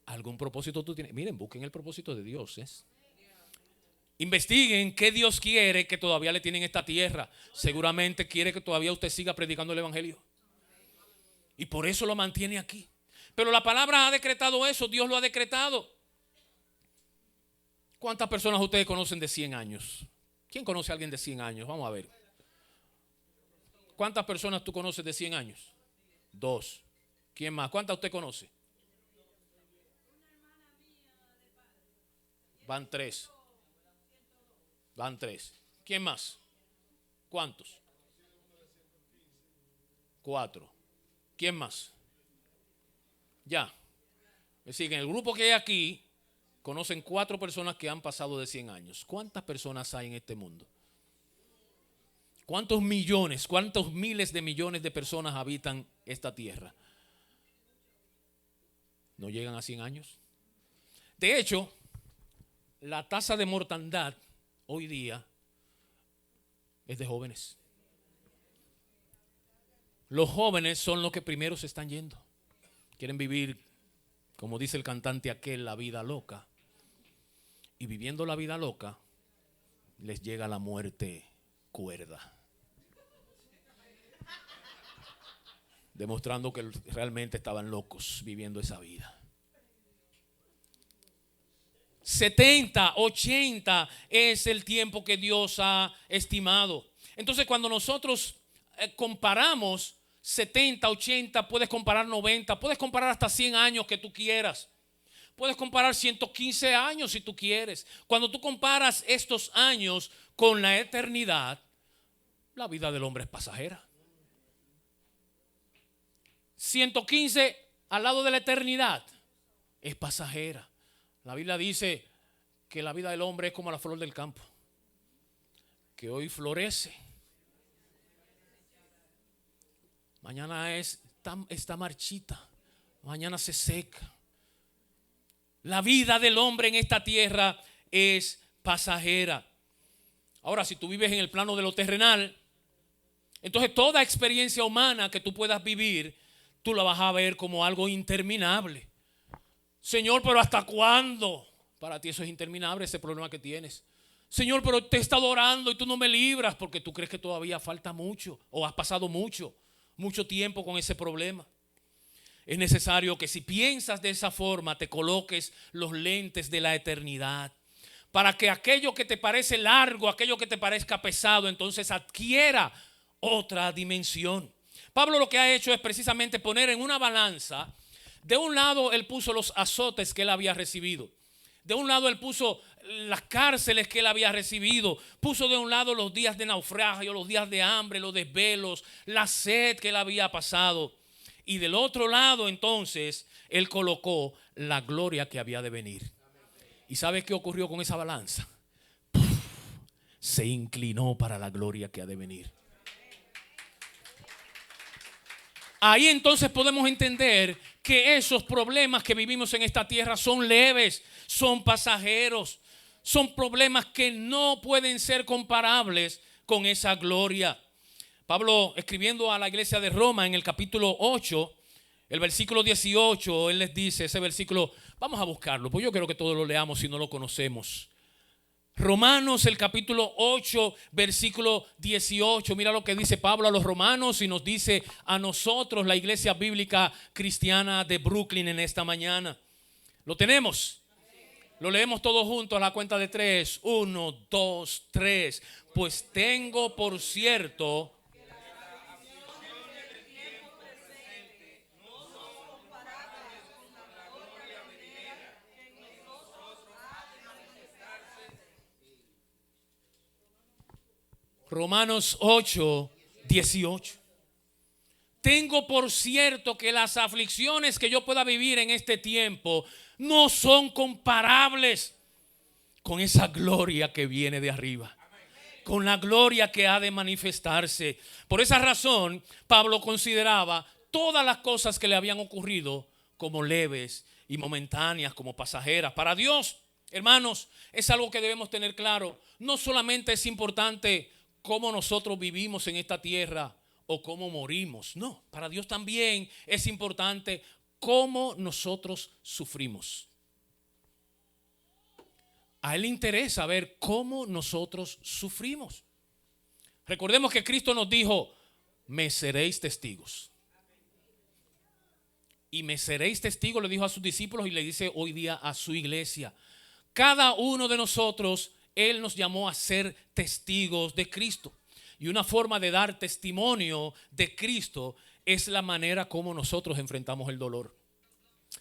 ¿Algún propósito tú tienes? Miren, busquen el propósito de Dios. Investiguen qué Dios quiere que todavía le tiene en esta tierra. Seguramente quiere que todavía usted siga predicando el evangelio. Y por eso lo mantiene aquí. Pero la palabra ha decretado eso, Dios lo ha decretado. ¿Cuántas personas ustedes conocen de 100 años? ¿Quién conoce a alguien de 100 años? Vamos a ver. ¿Cuántas personas tú conoces de 100 años? 2. ¿Quién más? ¿Cuántas usted conoce? Van 3. Van 3. ¿Quién más? ¿Cuántos? 4. ¿Quién más? Ya. Es decir, en el grupo que hay aquí, conocen 4 personas que han pasado de 100 años. ¿Cuántas personas hay en este mundo? ¿Cuántos millones, cuántos miles de millones de personas habitan esta tierra? ¿No llegan a 100 años? De hecho, la tasa de mortandad hoy día es de jóvenes. Los jóvenes son los que primero se están yendo. Quieren vivir, como dice el cantante aquel, la vida loca. Y viviendo la vida loca, les llega la muerte cuerda. Demostrando que realmente estaban locos viviendo esa vida. 70, 80 es el tiempo que Dios ha estimado. Entonces, cuando nosotros comparamos 70, 80, puedes comparar 90, puedes comparar hasta 100 años que tú quieras. Puedes comparar 115 años si tú quieres. Cuando tú comparas estos años con la eternidad, la vida del hombre es pasajera. 115 al lado de la eternidad es pasajera. La Biblia dice que la vida del hombre es como la flor del campo, que hoy florece, mañana está marchita, mañana se seca. La vida del hombre en esta tierra es pasajera. Ahora, si tú vives en el plano de lo terrenal, entonces toda experiencia humana que tú puedas vivir, tú la vas a ver como algo interminable. Señor, pero ¿hasta cuándo? Para ti eso es interminable, ese problema que tienes. Señor, pero te he estado orando y tú no me libras porque tú crees que todavía falta mucho o has pasado mucho tiempo con ese problema. Es necesario que si piensas de esa forma te coloques los lentes de la eternidad para que aquello que te parece largo, aquello que te parezca pesado, entonces adquiera otra dimensión. Pablo lo que ha hecho es precisamente poner en una balanza. De un lado él puso los azotes que él había recibido. De un lado él puso las cárceles que él había recibido. Puso de un lado los días de naufragio, los días de hambre, los desvelos, la sed que él había pasado. Y del otro lado entonces él colocó la gloria que había de venir. ¿Y sabes qué ocurrió con esa balanza? Se inclinó para la gloria que ha de venir. Ahí entonces podemos entender que esos problemas que vivimos en esta tierra son leves, son pasajeros, son problemas que no pueden ser comparables con esa gloria. Pablo, escribiendo a la iglesia de Roma en el capítulo 8, el versículo 18, él les dice, ese versículo, vamos a buscarlo, pues yo quiero que todos lo leamos si no lo conocemos. Romanos, el capítulo 8, versículo 18. Mira lo que dice Pablo a los romanos y nos dice a nosotros, la iglesia bíblica cristiana de Brooklyn, en esta mañana. ¿Lo tenemos? Lo leemos todos juntos a la cuenta de 3. 1, 2, 3. Pues tengo por cierto Romanos 8, 18. Tengo por cierto que las aflicciones que yo pueda vivir en este tiempo no son comparables con esa gloria que viene de arriba, con la gloria que ha de manifestarse. Por esa razón, Pablo consideraba todas las cosas que le habían ocurrido como leves y momentáneas, como pasajeras. Para Dios, hermanos, es algo que debemos tener claro. No solamente es importante cómo nosotros vivimos en esta tierra o cómo morimos. No, para Dios también es importante cómo nosotros sufrimos. A Él le interesa ver cómo nosotros sufrimos. Recordemos que Cristo nos dijo, me seréis testigos. Y me seréis testigos, le dijo a sus discípulos y le dice hoy día a su iglesia. Cada uno de nosotros, Él nos llamó a ser testigos de Cristo. Y una forma de dar testimonio de Cristo es la manera como nosotros enfrentamos el dolor.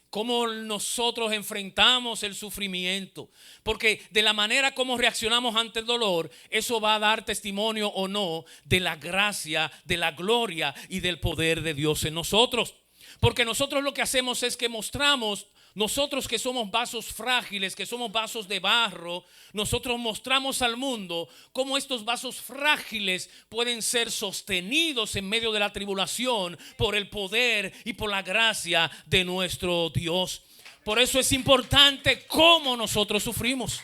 Cómo nosotros enfrentamos el sufrimiento. Porque de la manera como reaccionamos ante el dolor, eso va a dar testimonio o no de la gracia, de la gloria y del poder de Dios en nosotros. Porque nosotros lo que hacemos es que mostramos, nosotros que somos vasos frágiles, que somos vasos de barro, nosotros mostramos al mundo cómo estos vasos frágiles pueden ser sostenidos en medio de la tribulación por el poder y por la gracia de nuestro Dios. Por eso es importante cómo nosotros sufrimos.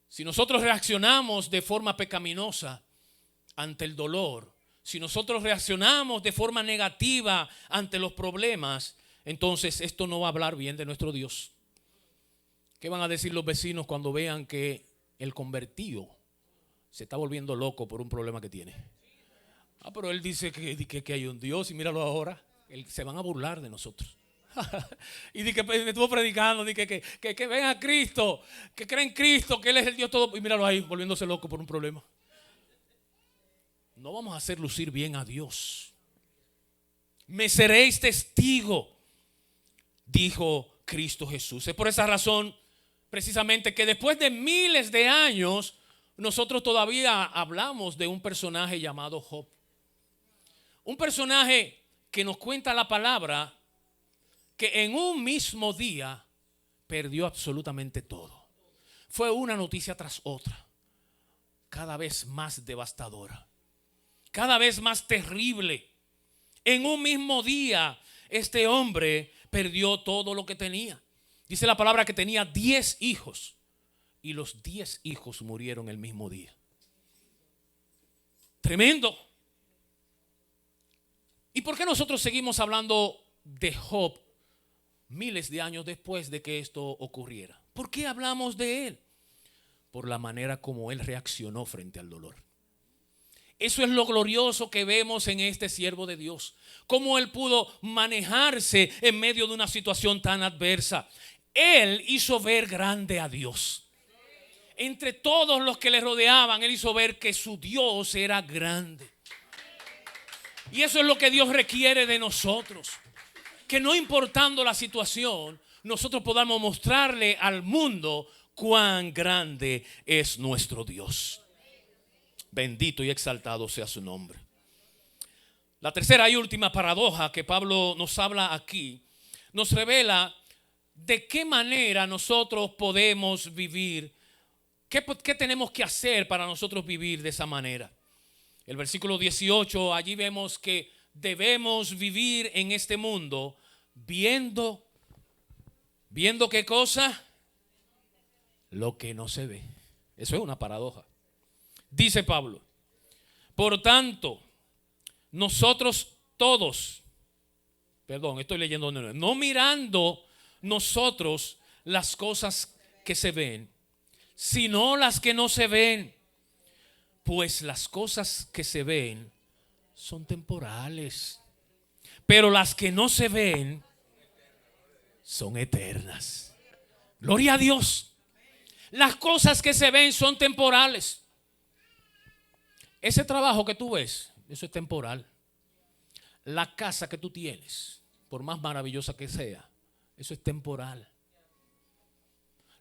Si nosotros reaccionamos de forma pecaminosa ante el dolor, si nosotros reaccionamos de forma negativa ante los problemas, entonces esto no va a hablar bien de nuestro Dios. ¿Qué van a decir los vecinos cuando vean que el convertido se está volviendo loco por un problema que tiene? Pero él dice que hay un Dios y míralo ahora. Se van a burlar de nosotros. Y que me estuvo predicando, que ven a Cristo, que creen en Cristo, que Él es el Dios todo. Y míralo ahí, volviéndose loco por un problema. No vamos a hacer lucir bien a Dios. Me seréis testigo, dijo Cristo Jesús. Es por esa razón, precisamente, que después de miles de años, nosotros todavía hablamos de un personaje llamado Job. Un personaje que nos cuenta la palabra que en un mismo día perdió absolutamente todo. Fue una noticia tras otra, cada vez más devastadora, cada vez más terrible. En un mismo día, este hombre perdió todo lo que tenía. Dice la palabra que tenía 10 hijos y los 10 hijos murieron el mismo día. Tremendo. ¿Y por qué nosotros seguimos hablando de Job miles de años después de que esto ocurriera? ¿Por qué hablamos de él? Por la manera como él reaccionó frente al dolor. Eso es lo glorioso que vemos en este siervo de Dios. Cómo él pudo manejarse en medio de una situación tan adversa. Él hizo ver grande a Dios. Entre todos los que le rodeaban, él hizo ver que su Dios era grande. Y eso es lo que Dios requiere de nosotros. Que no importando la situación, nosotros podamos mostrarle al mundo cuán grande es nuestro Dios. Bendito y exaltado sea su nombre. La tercera y última paradoja que Pablo nos habla aquí, nos revela de qué manera nosotros podemos vivir, qué tenemos que hacer para nosotros vivir de esa manera. El versículo 18, allí vemos que debemos vivir en este mundo viendo ¿qué cosa? Lo que no se ve. Eso es una paradoja. Dice Pablo, por tanto, nosotros todos, estoy leyendo, no mirando nosotros las cosas que se ven, sino las que no se ven, pues las cosas que se ven son temporales, pero las que no se ven son eternas. Gloria a Dios. Las cosas que se ven son temporales. Ese trabajo que tú ves, eso es temporal. La casa que tú tienes, por más maravillosa que sea, eso es temporal.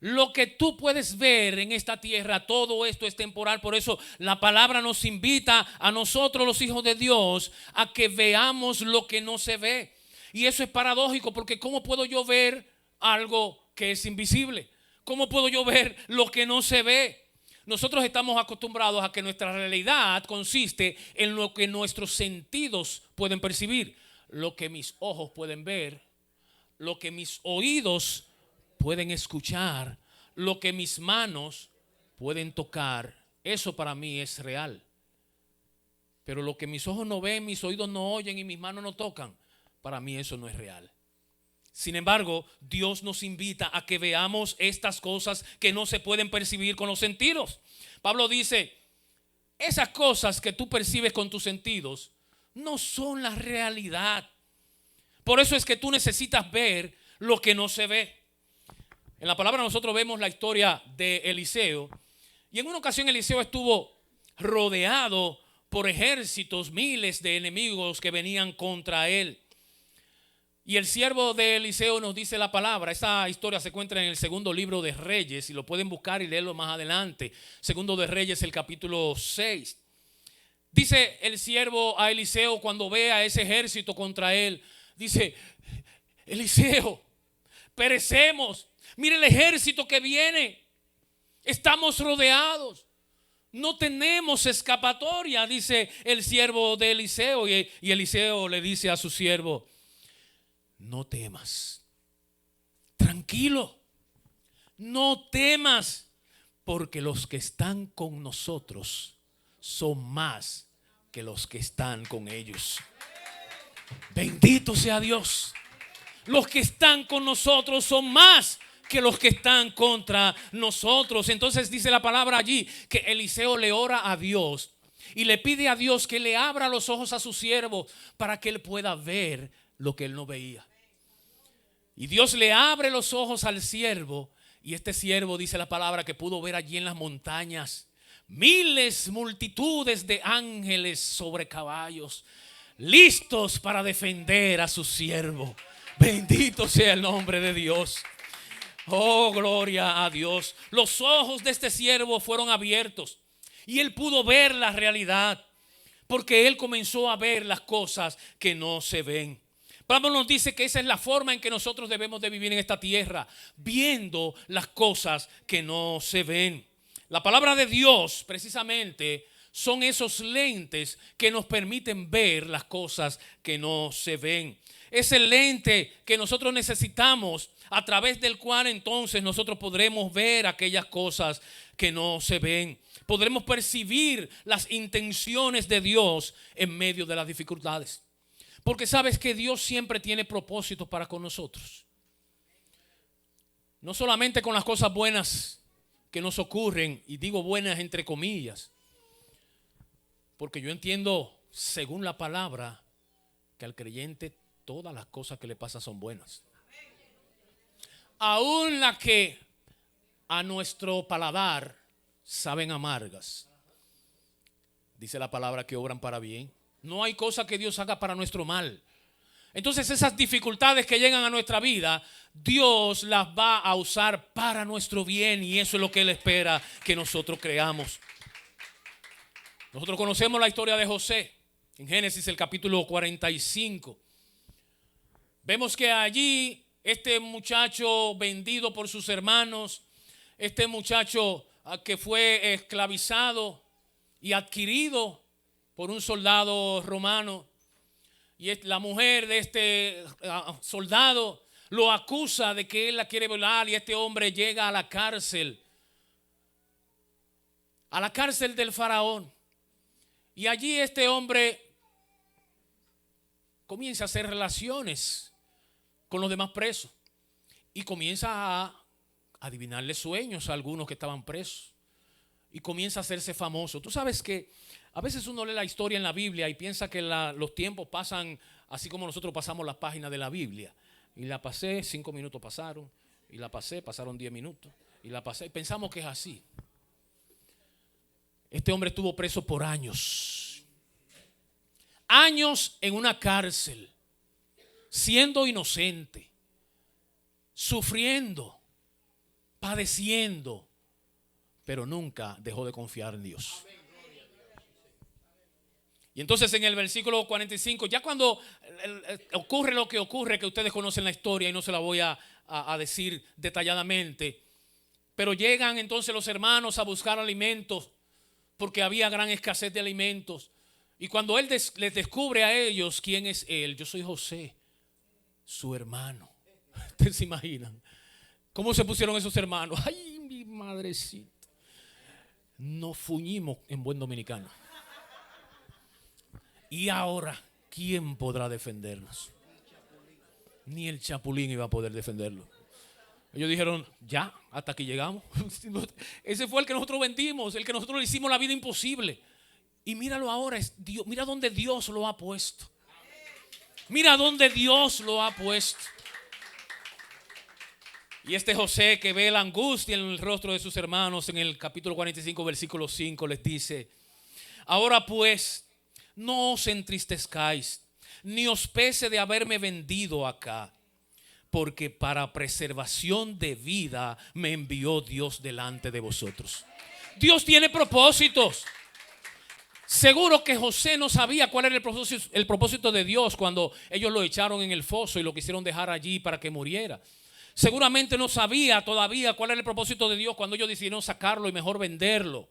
Lo que tú puedes ver en esta tierra, todo esto es temporal. Por eso la palabra nos invita a nosotros, los hijos de Dios, a que veamos lo que no se ve. Y eso es paradójico, porque ¿cómo puedo yo ver algo que es invisible? ¿Cómo puedo yo ver lo que no se ve? Nosotros estamos acostumbrados a que nuestra realidad consiste en lo que nuestros sentidos pueden percibir, lo que mis ojos pueden ver, lo que mis oídos pueden escuchar, lo que mis manos pueden tocar. Eso para mí es real. Pero lo que mis ojos no ven, mis oídos no oyen y mis manos no tocan, para mí eso no es real. Sin embargo, Dios nos invita a que veamos estas cosas que no se pueden percibir con los sentidos. Pablo dice, esas cosas que tú percibes con tus sentidos no son la realidad. Por eso es que tú necesitas ver lo que no se ve. En la palabra nosotros vemos la historia de Eliseo. Y en una ocasión Eliseo estuvo rodeado por ejércitos, miles de enemigos que venían contra él. Y el siervo de Eliseo nos dice la palabra. Esta historia se encuentra en el segundo libro de Reyes y lo pueden buscar y leerlo más adelante. Segundo de Reyes, el capítulo 6. Dice el siervo a Eliseo cuando ve a ese ejército contra él. Dice, Eliseo, perecemos. Mire el ejército que viene. Estamos rodeados. No tenemos escapatoria, dice el siervo de Eliseo. Y Eliseo le dice a su siervo, no temas, tranquilo, no temas, porque los que están con nosotros son más que los que están con ellos. Bendito sea Dios. Los que están con nosotros son más que los que están contra nosotros. Entonces dice la palabra allí que Eliseo le ora a Dios y le pide a Dios que le abra los ojos a su siervo para que él pueda ver lo que él no veía. Y Dios le abre los ojos al siervo. Y este siervo, dice la palabra, que pudo ver allí en las montañas miles, multitudes de ángeles sobre caballos, listos para defender a su siervo. Bendito sea el nombre de Dios. Oh, gloria a Dios. Los ojos de este siervo fueron abiertos y él pudo ver la realidad, porque él comenzó a ver las cosas que no se ven. Pablo nos dice que esa es la forma en que nosotros debemos de vivir en esta tierra, viendo las cosas que no se ven. La palabra de Dios precisamente son esos lentes que nos permiten ver las cosas que no se ven. Ese lente que nosotros necesitamos, a través del cual entonces nosotros podremos ver aquellas cosas que no se ven. Podremos percibir las intenciones de Dios en medio de las dificultades. Porque sabes que Dios siempre tiene propósitos para con nosotros. No solamente con las cosas buenas que nos ocurren, y digo buenas entre comillas, porque yo entiendo, según la palabra, que al creyente todas las cosas que le pasan son buenas. Aún las que a nuestro paladar saben amargas. Dice la palabra que obran para bien. No hay cosa que Dios haga para nuestro mal. Entonces esas dificultades que llegan a nuestra vida, Dios las va a usar para nuestro bien, y eso es lo que Él espera que nosotros creamos. Nosotros conocemos la historia de José en Génesis el capítulo 45. Vemos que allí este muchacho vendido por sus hermanos, este muchacho que fue esclavizado y adquirido por un soldado romano, y la mujer de este soldado lo acusa de que él la quiere violar, y este hombre llega a la cárcel a la cárcel del faraón. Y allí este hombre comienza a hacer relaciones con los demás presos y comienza a adivinarle sueños a algunos que estaban presos y comienza a hacerse famoso. Tú sabes que a veces uno lee la historia en la Biblia y piensa que los tiempos pasan así como nosotros pasamos las páginas de la Biblia. Y la pasé, 5 minutos pasaron, y la pasé, pasaron 10 minutos, y la pasé. Pensamos que es así. Este hombre estuvo preso por años. Años en una cárcel, siendo inocente, sufriendo, padeciendo, pero nunca dejó de confiar en Dios. Y entonces en el versículo 45, ya cuando ocurre lo que ocurre, que ustedes conocen la historia y no se la voy a decir detalladamente, pero llegan entonces los hermanos a buscar alimentos porque había gran escasez de alimentos. Y cuando él les descubre a ellos quién es él: yo soy José, su hermano. ¿Ustedes se imaginan cómo se pusieron esos hermanos? Ay, mi madrecita. Nos fuñimos en buen dominicano. Y ahora, ¿quién podrá defendernos? Ni el Chapulín iba a poder defenderlo. Ellos dijeron: ya, hasta aquí llegamos. Ese fue el que nosotros vendimos, el que nosotros le hicimos la vida imposible. Y míralo ahora, es Dios, mira dónde Dios lo ha puesto. Mira dónde Dios lo ha puesto. Y este José, que ve la angustia en el rostro de sus hermanos, en el capítulo 45, versículo 5, les dice: ahora pues, no os entristezcáis, ni os pese de haberme vendido acá, porque para preservación de vida me envió Dios delante de vosotros. Dios tiene propósitos. Seguro que José no sabía cuál era el propósito de Dios cuando ellos lo echaron en el foso y lo quisieron dejar allí para que muriera. Seguramente no sabía todavía cuál era el propósito de Dios cuando ellos decidieron sacarlo y mejor venderlo.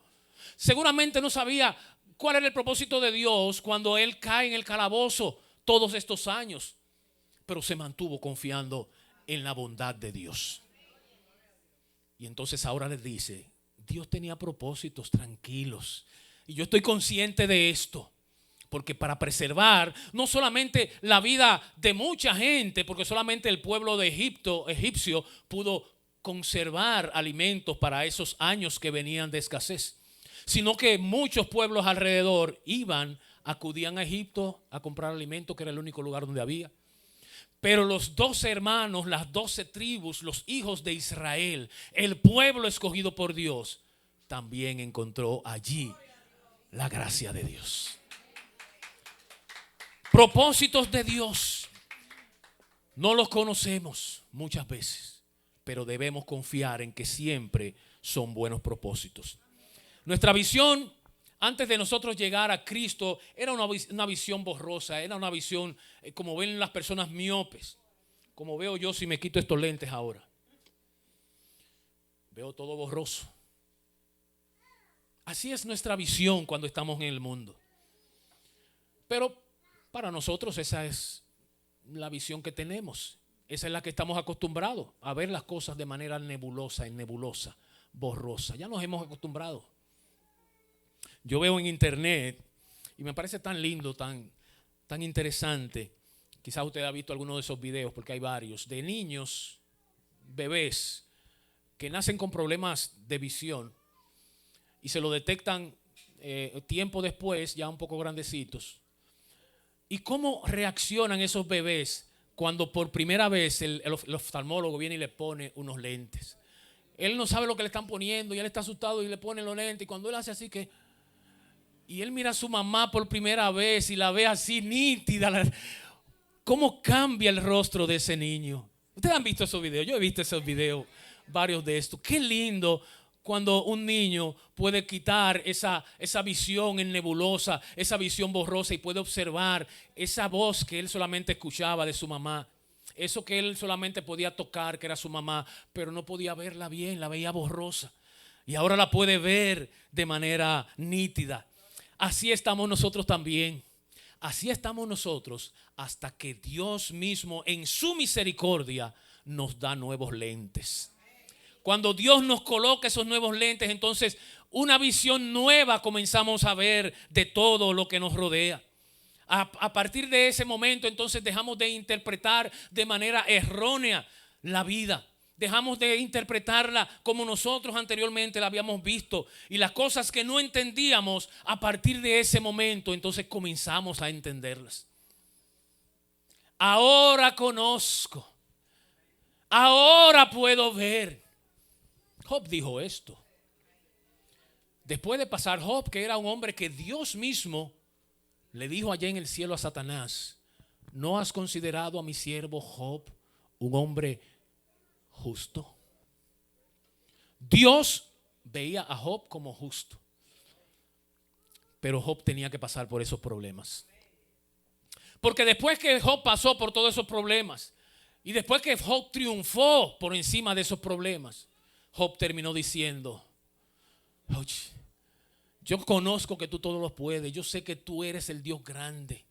Seguramente no sabía cuál era el propósito de Dios cuando él cae en el calabozo todos estos años. Pero se mantuvo confiando en la bondad de Dios. Y entonces ahora les dice: Dios tenía propósitos, tranquilos. Y yo estoy consciente de esto, porque para preservar no solamente la vida de mucha gente, porque solamente el pueblo de egipcio pudo conservar alimentos para esos años que venían de escasez, sino que muchos pueblos alrededor acudían a Egipto a comprar alimentos, que era el único lugar donde había. Pero los 12 hermanos, las 12 tribus, los hijos de Israel, el pueblo escogido por Dios, también encontró allí la gracia de Dios. Propósitos de Dios no los conocemos muchas veces, pero debemos confiar en que siempre son buenos propósitos. Nuestra visión antes de nosotros llegar a Cristo era una visión borrosa, era una visión como ven las personas miopes, como veo yo si me quito estos lentes ahora. Veo todo borroso. Así es nuestra visión cuando estamos en el mundo. Pero para nosotros esa es la visión que tenemos. Esa es la que estamos acostumbrados a ver las cosas de manera nebulosa, borrosa. Ya nos hemos acostumbrado. Yo veo en internet y me parece tan lindo, tan interesante. Quizás usted ha visto alguno de esos videos, porque hay varios, de niños, bebés, que nacen con problemas de visión y se lo detectan tiempo después, ya un poco grandecitos. ¿Y cómo reaccionan esos bebés cuando por primera vez el oftalmólogo viene y le pone unos lentes? Él no sabe lo que le están poniendo y él está asustado y le pone los lentes. Y cuando él hace así y él mira a su mamá por primera vez y la ve así nítida, ¿cómo cambia el rostro de ese niño? Ustedes han visto esos videos, yo he visto esos videos, varios de estos. Qué lindo cuando un niño puede quitar esa visión en nebulosa, esa visión borrosa, y puede observar esa voz que él solamente escuchaba de su mamá. Eso que él solamente podía tocar, que era su mamá, pero no podía verla bien, la veía borrosa. Y ahora la puede ver de manera nítida. Así estamos nosotros también. Así estamos nosotros hasta que Dios mismo en su misericordia nos da nuevos lentes. Cuando Dios nos coloca esos nuevos lentes, entonces una visión nueva comenzamos a ver de todo lo que nos rodea. A partir de ese momento, entonces dejamos de interpretar de manera errónea la vida. Dejamos de interpretarla como nosotros anteriormente la habíamos visto. Y las cosas que no entendíamos, a partir de ese momento, entonces comenzamos a entenderlas. Ahora conozco. Ahora puedo ver. Job dijo esto. Después de pasar Job, que era un hombre que Dios mismo le dijo allá en el cielo a Satanás: ¿no has considerado a mi siervo Job un hombre justo? Dios veía a Job como justo, pero Job tenía que pasar por esos problemas. Porque después que Job pasó por todos esos problemas y después que Job triunfó por encima de esos problemas, Job terminó diciendo: oye, yo conozco que tú todo lo puedes, yo sé que tú eres el Dios grande.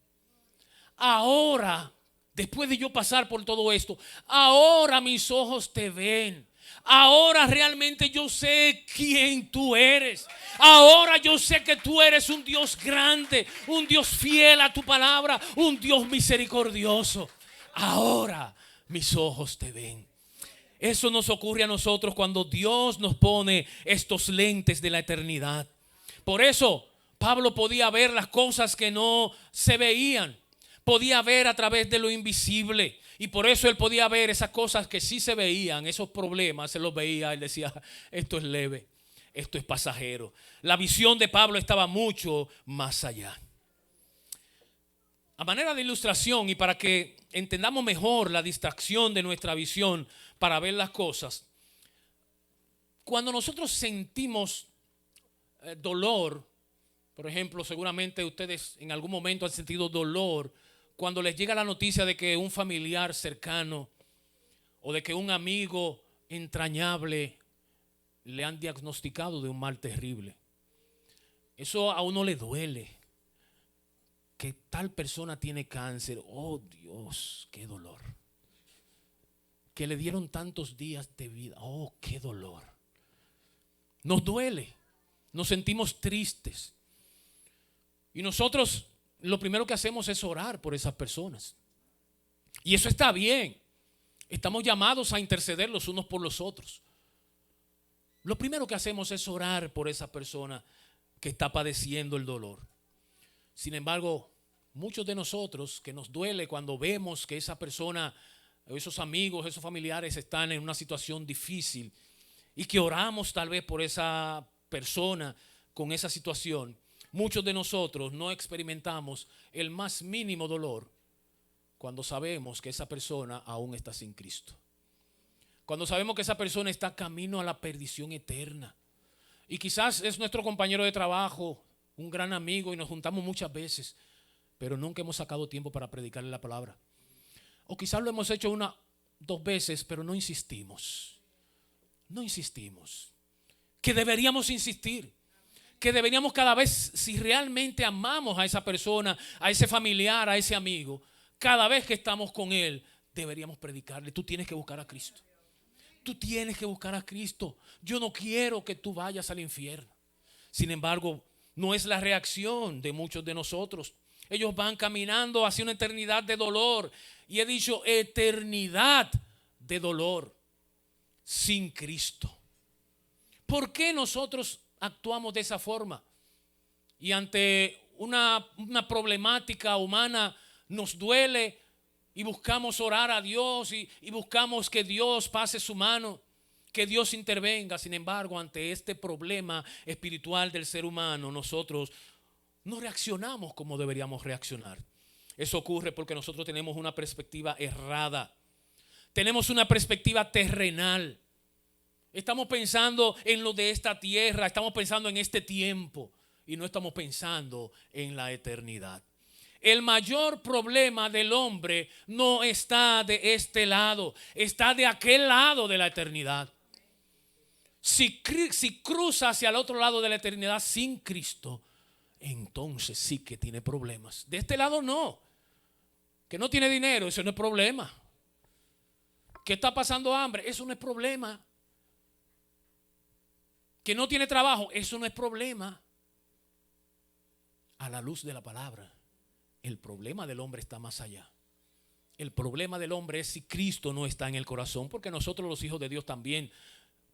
Ahora, después de yo pasar por todo esto, ahora mis ojos te ven. Ahora realmente yo sé quién tú eres. Ahora yo sé que tú eres un Dios grande, un Dios fiel a tu palabra, un Dios misericordioso. Ahora mis ojos te ven. Eso nos ocurre a nosotros cuando Dios nos pone estos lentes de la eternidad. Por eso Pablo podía ver las cosas que no se veían. Podía ver a través de lo invisible. Y por eso él podía ver esas cosas que sí se veían, esos problemas, él los veía. Él decía: esto es leve, esto es pasajero. La visión de Pablo estaba mucho más allá. A manera de ilustración y para que entendamos mejor la distracción de nuestra visión para ver las cosas, cuando nosotros sentimos dolor, por ejemplo, seguramente ustedes en algún momento han sentido dolor cuando les llega la noticia de que un familiar cercano o de que un amigo entrañable le han diagnosticado de un mal terrible. Eso a uno le duele. Que tal persona tiene cáncer. Oh Dios, qué dolor. Que le dieron tantos días de vida. Oh, qué dolor. Nos duele. Nos sentimos tristes. Y nosotros lo primero que hacemos es orar por esas personas. Y eso está bien. Estamos llamados a interceder los unos por los otros. Lo primero que hacemos es orar por esa persona que está padeciendo el dolor. Sin embargo, muchos de nosotros que nos duele cuando vemos que esa persona, esos amigos, esos familiares están en una situación difícil y que oramos tal vez por esa persona con esa situación, muchos de nosotros no experimentamos el más mínimo dolor cuando sabemos que esa persona aún está sin Cristo. Cuando sabemos que esa persona está camino a la perdición eterna. Y quizás es nuestro compañero de trabajo, un gran amigo, y nos juntamos muchas veces, pero nunca hemos sacado tiempo para predicarle la palabra. O quizás lo hemos hecho 1, 2 veces, pero no insistimos. No insistimos. Que deberíamos insistir. Que deberíamos cada vez, si realmente amamos a esa persona, a ese familiar, a ese amigo, cada vez que estamos con él, deberíamos predicarle: tú tienes que buscar a Cristo. Tú tienes que buscar a Cristo. Yo no quiero que tú vayas al infierno. Sin embargo, no es la reacción de muchos de nosotros. Ellos van caminando hacia una eternidad de dolor. Y he dicho eternidad de dolor sin Cristo. ¿Por qué nosotros actuamos de esa forma? Y ante una problemática humana nos duele y buscamos orar a Dios y buscamos que Dios pase su mano, que Dios intervenga. Sin embargo, ante este problema espiritual del ser humano, nosotros no reaccionamos como deberíamos reaccionar. Eso ocurre porque nosotros tenemos una perspectiva errada. Tenemos una perspectiva terrenal. Estamos pensando en lo de esta tierra, estamos pensando en este tiempo y no estamos pensando en la eternidad. El mayor problema del hombre no está de este lado, está de aquel lado de la eternidad. Si cruza hacia el otro lado de la eternidad sin Cristo, entonces sí que tiene problemas. De este lado no. Que no tiene dinero, eso no es problema. Que está pasando hambre, eso no es problema. que no tiene trabajo, eso no es problema a la luz de la palabra. El problema del hombre está más allá. El problema del hombre es si Cristo no está en el corazón, porque nosotros los hijos de Dios también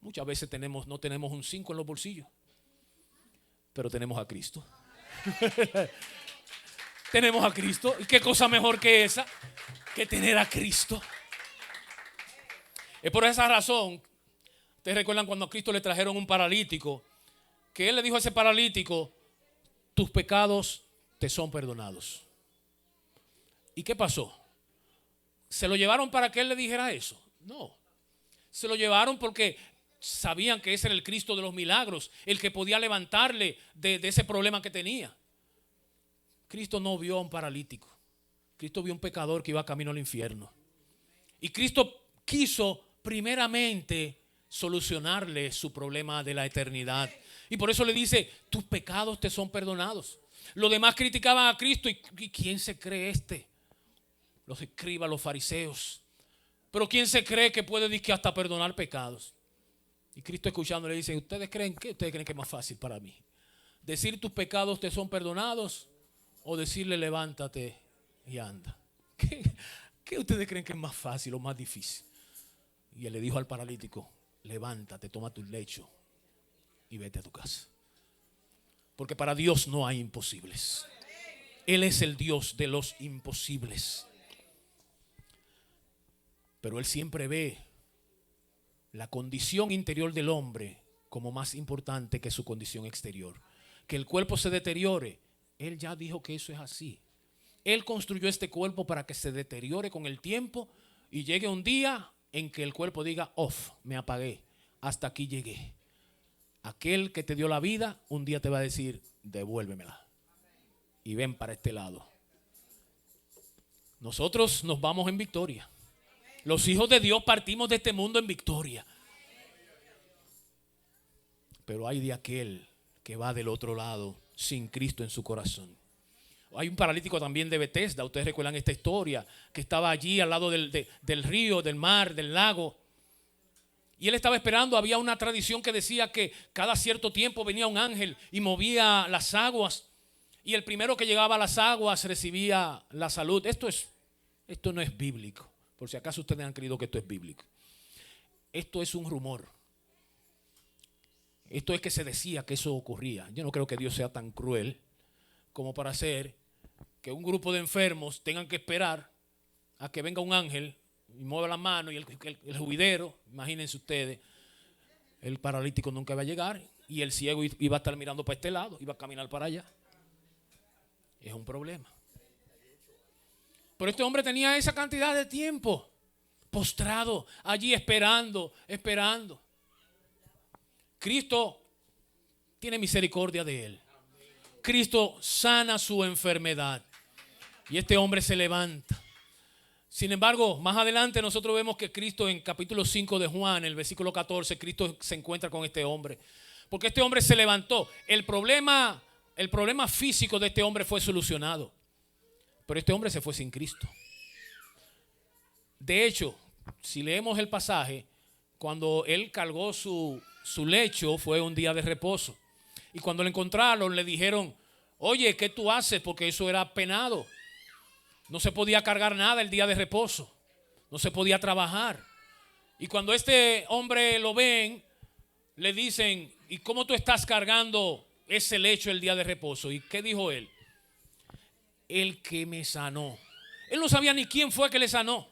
muchas veces no tenemos un 5 en los bolsillos, pero tenemos a Cristo. Tenemos a Cristo. ¿Y qué cosa mejor que esa? Que tener a Cristo. Es por esa razón, ustedes recuerdan cuando a Cristo le trajeron un paralítico, que Él le dijo a ese paralítico: tus pecados te son perdonados. ¿Y qué pasó? ¿Se lo llevaron para que Él le dijera eso? No. Se lo llevaron porque sabían que ese era el Cristo de los milagros, el que podía levantarle de ese problema que tenía. Cristo no vio a un paralítico. Cristo vio a un pecador que iba camino al infierno. Y Cristo quiso primeramente solucionarle su problema de la eternidad. Y por eso le dice: tus pecados te son perdonados. Los demás criticaban a Cristo. ¿Y quién se cree este? Los escribas, los fariseos. Pero ¿quién se cree que puede decir que hasta perdonar pecados? Y Cristo, escuchando, le dice: ¿Ustedes creen que es más fácil para mí? ¿Decir tus pecados te son perdonados o decirle levántate y anda? ¿Qué ustedes creen que es más fácil o más difícil? Y Él le dijo al paralítico: levántate, toma tu lecho y vete a tu casa. Porque para Dios no hay imposibles. Él es el Dios de los imposibles. Pero Él siempre ve la condición interior del hombre como más importante que su condición exterior. Que el cuerpo se deteriore, Él ya dijo que eso es así. Él construyó este cuerpo para que se deteriore con el tiempo y llegue un día en que el cuerpo diga: off, me apagué, hasta aquí llegué. Aquel que te dio la vida un día te va a decir: devuélvemela y ven para este lado. Nosotros nos vamos en victoria. Los hijos de Dios partimos de este mundo en victoria. Pero hay de aquel que va del otro lado sin Cristo en su corazón. Hay un paralítico también de Betesda. Ustedes recuerdan esta historia, que estaba allí al lado del río, del mar, del lago. Y él estaba esperando. Había una tradición que decía que cada cierto tiempo venía un ángel y movía las aguas. Y el primero que llegaba a las aguas recibía la salud. Esto no es bíblico. Por si acaso ustedes han creído que esto es bíblico. Esto es un rumor. Esto es que se decía que eso ocurría. Yo no creo que Dios sea tan cruel como para hacer que un grupo de enfermos tengan que esperar a que venga un ángel y mueva la mano y el juidero, imagínense ustedes, el paralítico nunca iba a llegar y el ciego iba a estar mirando para este lado, iba a caminar para allá. Es un problema. Pero este hombre tenía esa cantidad de tiempo postrado allí esperando. Cristo tiene misericordia de él. Cristo sana su enfermedad y este hombre se levanta. Sin embargo, más adelante nosotros vemos que Cristo, en capítulo 5 de Juan, el versículo 14, Cristo se encuentra con este hombre. Porque este hombre se levantó. El problema físico de este hombre fue solucionado. Pero este hombre se fue sin Cristo. De hecho, si leemos el pasaje, cuando él cargó su lecho fue un día de reposo. Y cuando lo encontraron le dijeron: oye, ¿qué tú haces? Porque eso era penado. No se podía cargar nada el día de reposo. No se podía trabajar. Y cuando este hombre lo ven, le dicen: ¿y cómo tú estás cargando ese lecho el día de reposo? ¿Y qué dijo él? El que me sanó. Él no sabía ni quién fue que le sanó.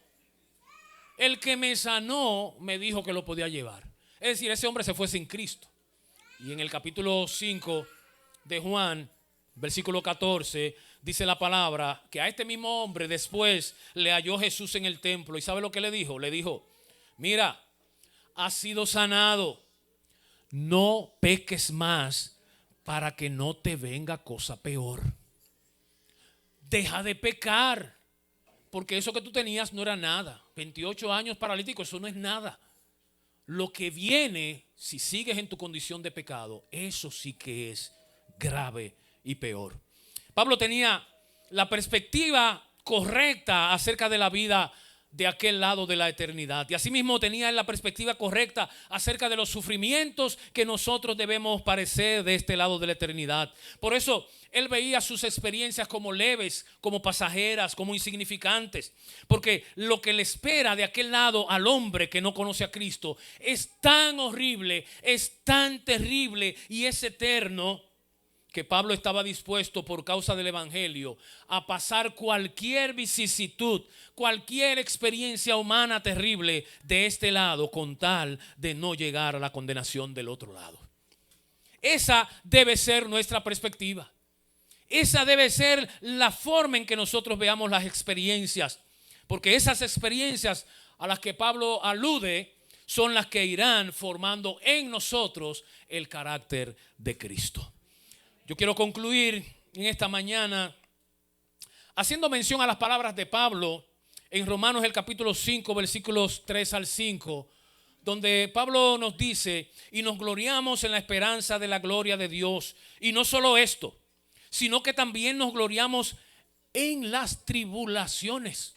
El que me sanó me dijo que lo podía llevar. Es decir, ese hombre se fue sin Cristo. Y en el capítulo 5 de Juan, versículo 14, dice la palabra que a este mismo hombre después le halló Jesús en el templo. ¿Y sabe lo que le dijo? Le dijo: mira, has sido sanado. No peques más para que no te venga cosa peor. Deja de pecar, porque eso que tú tenías no era nada. 28 años paralítico, eso no es nada. Lo que viene, si sigues en tu condición de pecado, eso sí que es grave y peor. Pablo tenía la perspectiva correcta acerca de la vida de aquel lado de la eternidad. Y asimismo tenía la perspectiva correcta acerca de los sufrimientos que nosotros debemos padecer de este lado de la eternidad. Por eso él veía sus experiencias como leves, como pasajeras, como insignificantes. Porque lo que le espera de aquel lado al hombre que no conoce a Cristo es tan horrible, es tan terrible y es eterno, que Pablo estaba dispuesto por causa del evangelio a pasar cualquier vicisitud, cualquier experiencia humana terrible de este lado con tal de no llegar a la condenación del otro lado. Esa debe ser nuestra perspectiva. Esa debe ser la forma en que nosotros veamos las experiencias, porque esas experiencias a las que Pablo alude son las que irán formando en nosotros el carácter de Cristo. Yo quiero concluir en esta mañana haciendo mención a las palabras de Pablo en Romanos el capítulo 5, versículos 3 al 5, donde Pablo nos dice: y nos gloriamos en la esperanza de la gloria de Dios. Y no solo esto, sino que también nos gloriamos en las tribulaciones.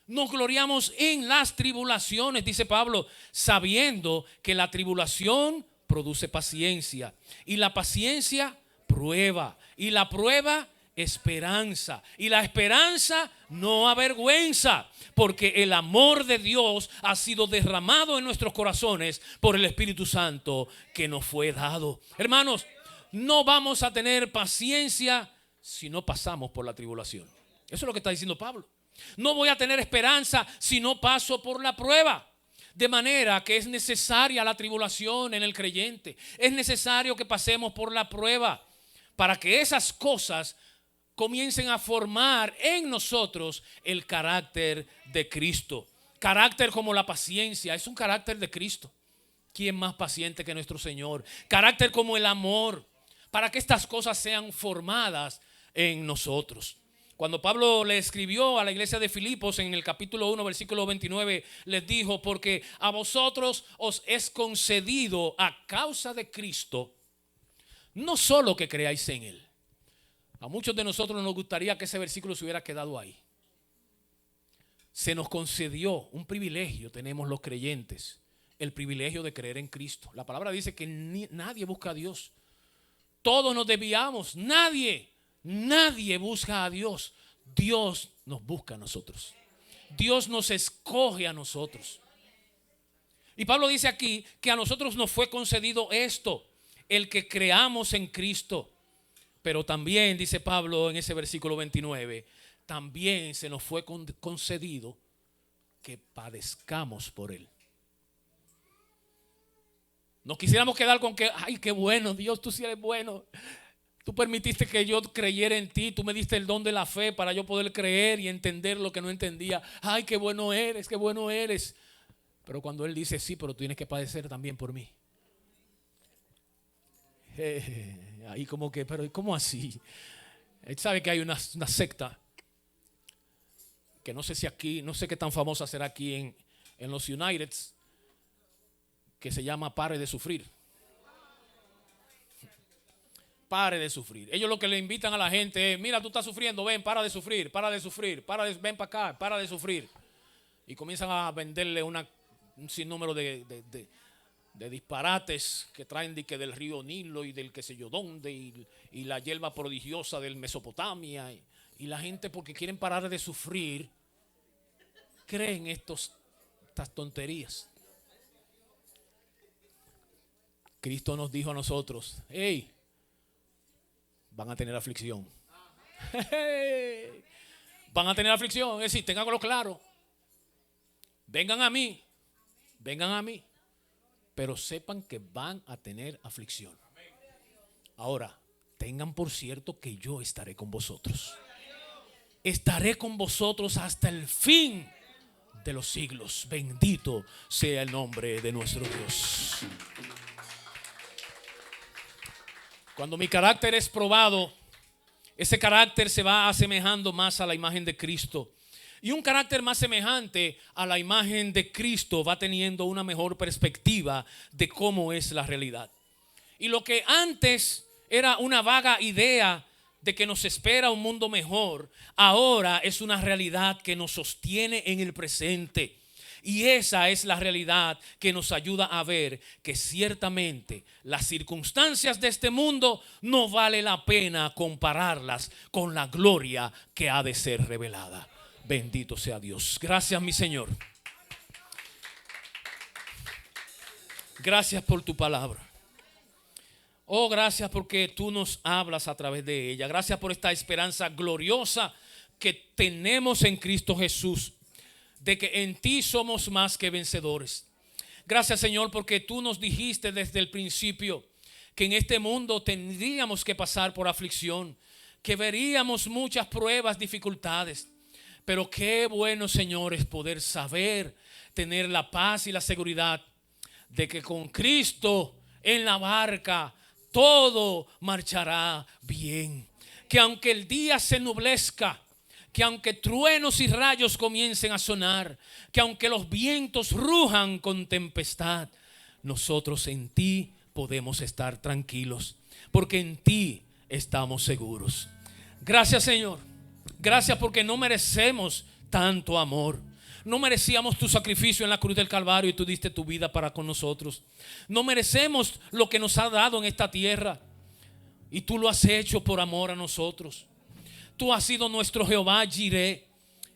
Nos gloriamos en las tribulaciones, dice Pablo, sabiendo que la tribulación produce paciencia, y la paciencia prueba, y la prueba esperanza, y la esperanza no avergüenza, porque el amor de Dios ha sido derramado en nuestros corazones por el Espíritu Santo que nos fue dado. Hermanos, no vamos a tener paciencia si no pasamos por la tribulación. Eso es lo que está diciendo Pablo. No voy a tener esperanza si no paso por la prueba. De manera que es necesaria la tribulación en el creyente. Es necesario que pasemos por la prueba para que esas cosas comiencen a formar en nosotros el carácter de Cristo. Carácter como la paciencia es un carácter de Cristo. ¿Quién más paciente que nuestro Señor? Carácter como el amor, para que estas cosas sean formadas en nosotros. Cuando Pablo le escribió a la iglesia de Filipos en el capítulo 1, versículo 29, les dijo: porque a vosotros os es concedido a causa de Cristo, no solo que creáis en Él. A muchos de nosotros nos gustaría que ese versículo se hubiera quedado ahí. Se nos concedió un privilegio, tenemos los creyentes, el privilegio de creer en Cristo. La palabra dice que nadie busca a Dios. Todos nos desviamos, nadie busca a Dios. Dios nos busca a nosotros. Dios nos escoge a nosotros. Y Pablo dice aquí que a nosotros nos fue concedido esto, el que creamos en Cristo. Pero también, dice Pablo en ese versículo 29, también se nos fue concedido que padezcamos por Él. Nos quisiéramos quedar con que, ay, qué bueno, Dios, tú sí eres bueno. Tú permitiste que yo creyera en ti. Tú me diste el don de la fe para yo poder creer y entender lo que no entendía. Ay, qué bueno eres, qué bueno eres. Pero cuando Él dice, sí, pero tú tienes que padecer también por mí. Ahí como que, pero ¿cómo así? Él sabe que hay una secta que no sé si aquí, no sé qué tan famosa será aquí en los United, que se llama Pare de Sufrir. Pare de sufrir. Ellos lo que le invitan a la gente es: mira, tú estás sufriendo, ven, para de sufrir, ven para acá, para de sufrir. Y comienzan a venderle un sinnúmero de disparates que traen del río Nilo y del qué sé yo dónde, y la hierba prodigiosa del Mesopotamia. Y la gente, porque quieren parar de sufrir, creen estas tonterías. Cristo nos dijo a nosotros: hey, van a tener aflicción. Van a tener aflicción. Es decir, ténganlo claro. Vengan a mí. Pero sepan que van a tener aflicción. Ahora, tengan por cierto que yo estaré con vosotros. Estaré con vosotros hasta el fin de los siglos. Bendito sea el nombre de nuestro Dios. Cuando mi carácter es probado, ese carácter se va asemejando más a la imagen de Cristo. Y un carácter más semejante a la imagen de Cristo va teniendo una mejor perspectiva de cómo es la realidad. Y lo que antes era una vaga idea de que nos espera un mundo mejor, ahora es una realidad que nos sostiene en el presente. Y esa es la realidad que nos ayuda a ver que ciertamente las circunstancias de este mundo no vale la pena compararlas con la gloria que ha de ser revelada. Bendito sea Dios. Gracias, mi Señor. Gracias por tu palabra. Oh, gracias porque tú nos hablas a través de ella. Gracias por esta esperanza gloriosa que tenemos en Cristo Jesús, de que en ti somos más que vencedores. Gracias, Señor, porque tú nos dijiste desde el principio que en este mundo tendríamos que pasar por aflicción, que veríamos muchas pruebas, dificultades. Pero qué bueno, Señor, es poder saber, tener la paz y la seguridad de que con Cristo en la barca todo marchará bien. Que aunque el día se nublezca, que aunque truenos y rayos comiencen a sonar, que aunque los vientos rujan con tempestad, nosotros en ti podemos estar tranquilos, porque en ti estamos seguros. Gracias, Señor. Gracias porque no merecemos tanto amor. No merecíamos tu sacrificio en la cruz del Calvario y tú diste tu vida para con nosotros. No merecemos lo que nos ha dado en esta tierra y tú lo has hecho por amor a nosotros. Tú has sido nuestro Jehová Jireh,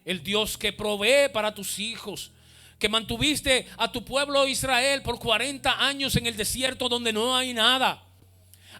el Dios que provee para tus hijos, que mantuviste a tu pueblo Israel por 40 años en el desierto donde no hay nada.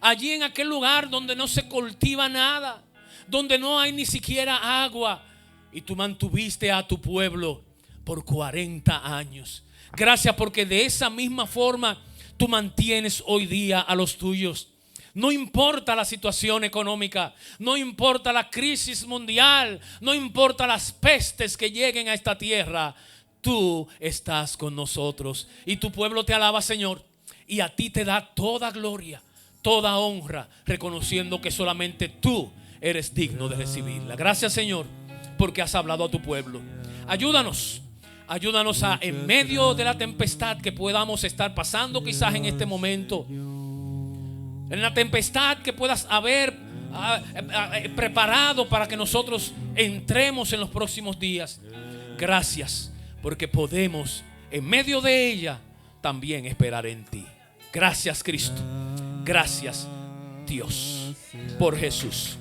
Allí en aquel lugar donde no se cultiva nada, donde no hay ni siquiera agua. Y tú mantuviste a tu pueblo por 40 años. Gracias porque de esa misma forma tú mantienes hoy día a los tuyos. No importa la situación económica, no importa la crisis mundial, no importa las pestes que lleguen a esta tierra, tú estás con nosotros y tu pueblo te alaba, Señor, y a ti te da toda gloria, toda honra, reconociendo que solamente tú eres digno de recibirla. Gracias, Señor, porque has hablado a tu pueblo. Ayúdanos a, en medio de la tempestad que podamos estar pasando quizás en este momento, en la tempestad que puedas haber preparado para que nosotros entremos en los próximos días. Gracias porque podemos en medio de ella también esperar en ti. Gracias, Cristo. Gracias, Dios, por Jesús.